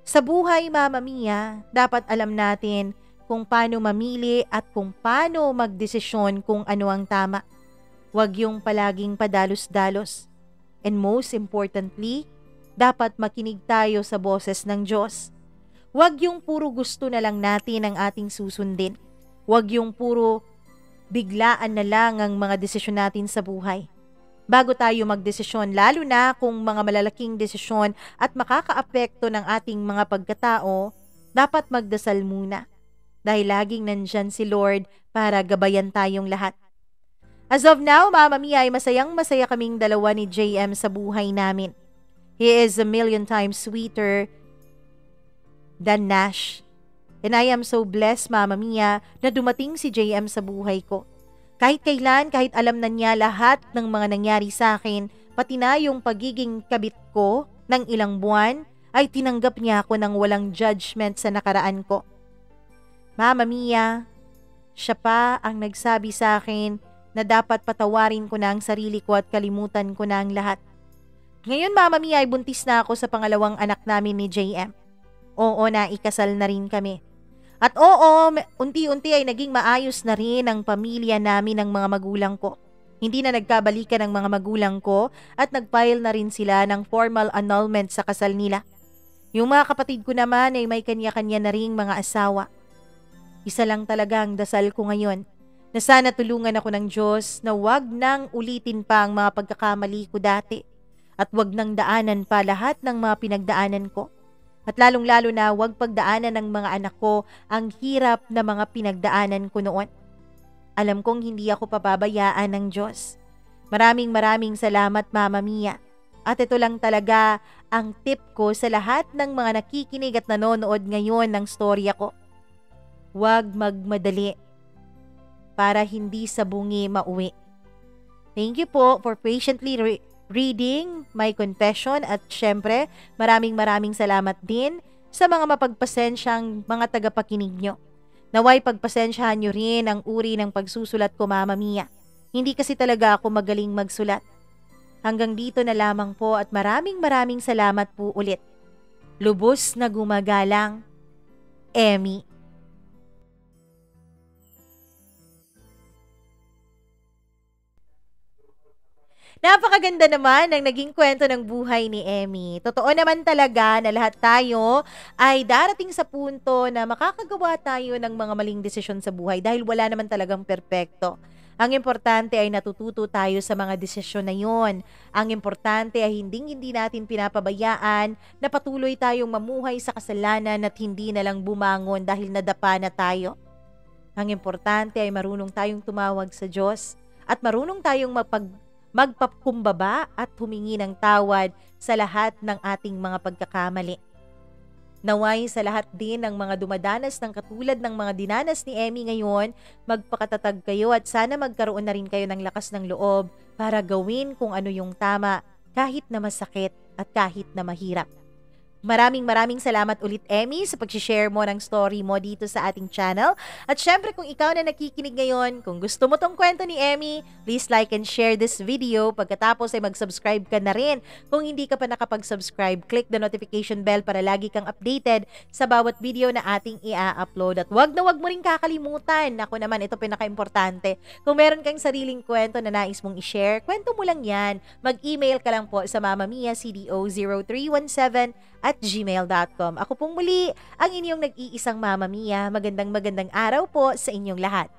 Sa buhay, Mama Mia, dapat alam natin kung paano mamili at kung paano magdesisyon kung ano ang tama. Huwag yung palaging padalos-dalos. And most importantly, dapat makinig tayo sa boses ng Diyos. Huwag yung puro gusto na lang natin ang ating susundin. Huwag yung puro biglaan na lang ang mga desisyon natin sa buhay. Bago tayo magdesisyon, lalo na kung mga malalaking desisyon at makakaapekto ng ating mga pagkatao, dapat magdasal muna. Dahil laging nandyan si Lord para gabayan tayong lahat. As of now, Mama Mia, ay masayang-masaya kaming dalawa ni JM sa buhay namin. He is a million times sweeter than Nash. And I am so blessed, Mama Mia, na dumating si JM sa buhay ko. Kahit kailan, kahit alam na niya lahat ng mga nangyari sa akin, pati na yung pagiging kabit ko ng ilang buwan, ay tinanggap niya ako ng walang judgment sa nakaraan ko. Mama Mia, siya pa ang nagsabi sa akin na dapat patawarin ko na ang sarili ko at kalimutan ko na ang lahat. Ngayon, Mama Mia, ay buntis na ako sa pangalawang anak namin ni JM. Oo, naikasal na rin kami. At oo, unti-unti ay naging maayos na rin ang pamilya namin ng mga magulang ko. Hindi na nagkabalikan ng mga magulang ko at nag-file na rin sila ng formal annulment sa kasal nila. Yung mga kapatid ko naman ay may kanya-kanya na ring mga asawa. Isa lang talaga ang dasal ko ngayon, na sana tulungan ako ng Diyos na wag nang ulitin pa ang mga pagkakamali ko dati at wag nang daanan pa lahat ng mga pinagdaanan ko. At lalong-lalo na wag pagdaanan ng mga anak ko ang hirap na mga pinagdaanan ko noon. Alam kong hindi ako pababayaan ng Diyos. Maraming salamat, Mama Mia. At ito lang talaga ang tip ko sa lahat ng mga nakikinig at nanonood ngayon ng storya ko. Huwag magmadali para hindi sabungi mauwi. Thank you po for patiently reading my confession at syempre maraming salamat din sa mga mapagpasensyang mga tagapakinig nyo. Naway pagpasensyahan nyo rin ang uri ng pagsusulat ko, Mama Mia. Hindi kasi talaga ako magaling magsulat. Hanggang dito na lamang po at maraming salamat po ulit. Lubos na gumagalang, Emmy. Napakaganda naman ng naging kwento ng buhay ni Emmy. Totoo naman talaga na lahat tayo ay darating sa punto na makakagawa tayo ng mga maling desisyon sa buhay dahil wala naman talagang perpekto. Ang importante ay natututo tayo sa mga desisyon na yon. Ang importante ay hindi natin pinapabayaan na patuloy tayong mamuhay sa kasalanan at hindi na lang bumangon dahil nadapa na tayo. Ang importante ay marunong tayong tumawag sa Diyos at marunong tayong magpakumbaba at humingi ng tawad sa lahat ng ating mga pagkakamali. Naway sa lahat din ng mga dumadanas ng katulad ng mga dinanas ni Emmy ngayon, magpakatatag kayo at sana magkaroon na rin kayo ng lakas ng loob para gawin kung ano yung tama kahit na masakit at kahit na mahirap. Maraming salamat ulit, Emmy, sa pag-share mo ng story mo dito sa ating channel. At syempre, kung ikaw na nakikinig ngayon, kung gusto mo tong kwento ni Emmy, please like and share this video. Pagkatapos ay mag-subscribe ka na rin. Kung hindi ka pa nakapag-subscribe, click the notification bell para lagi kang updated sa bawat video na ating i-upload. At wag mo rin kakalimutan. Ako naman, ito pinaka-importante. Kung meron kang sariling kwento na nais mong i-share, kwento mo lang yan. Mag-email ka lang po sa mamamiacdo0317@gmail.com. Ako pong muli, ang inyong nag-iisang Mama Mia. Magandang araw po sa inyong lahat.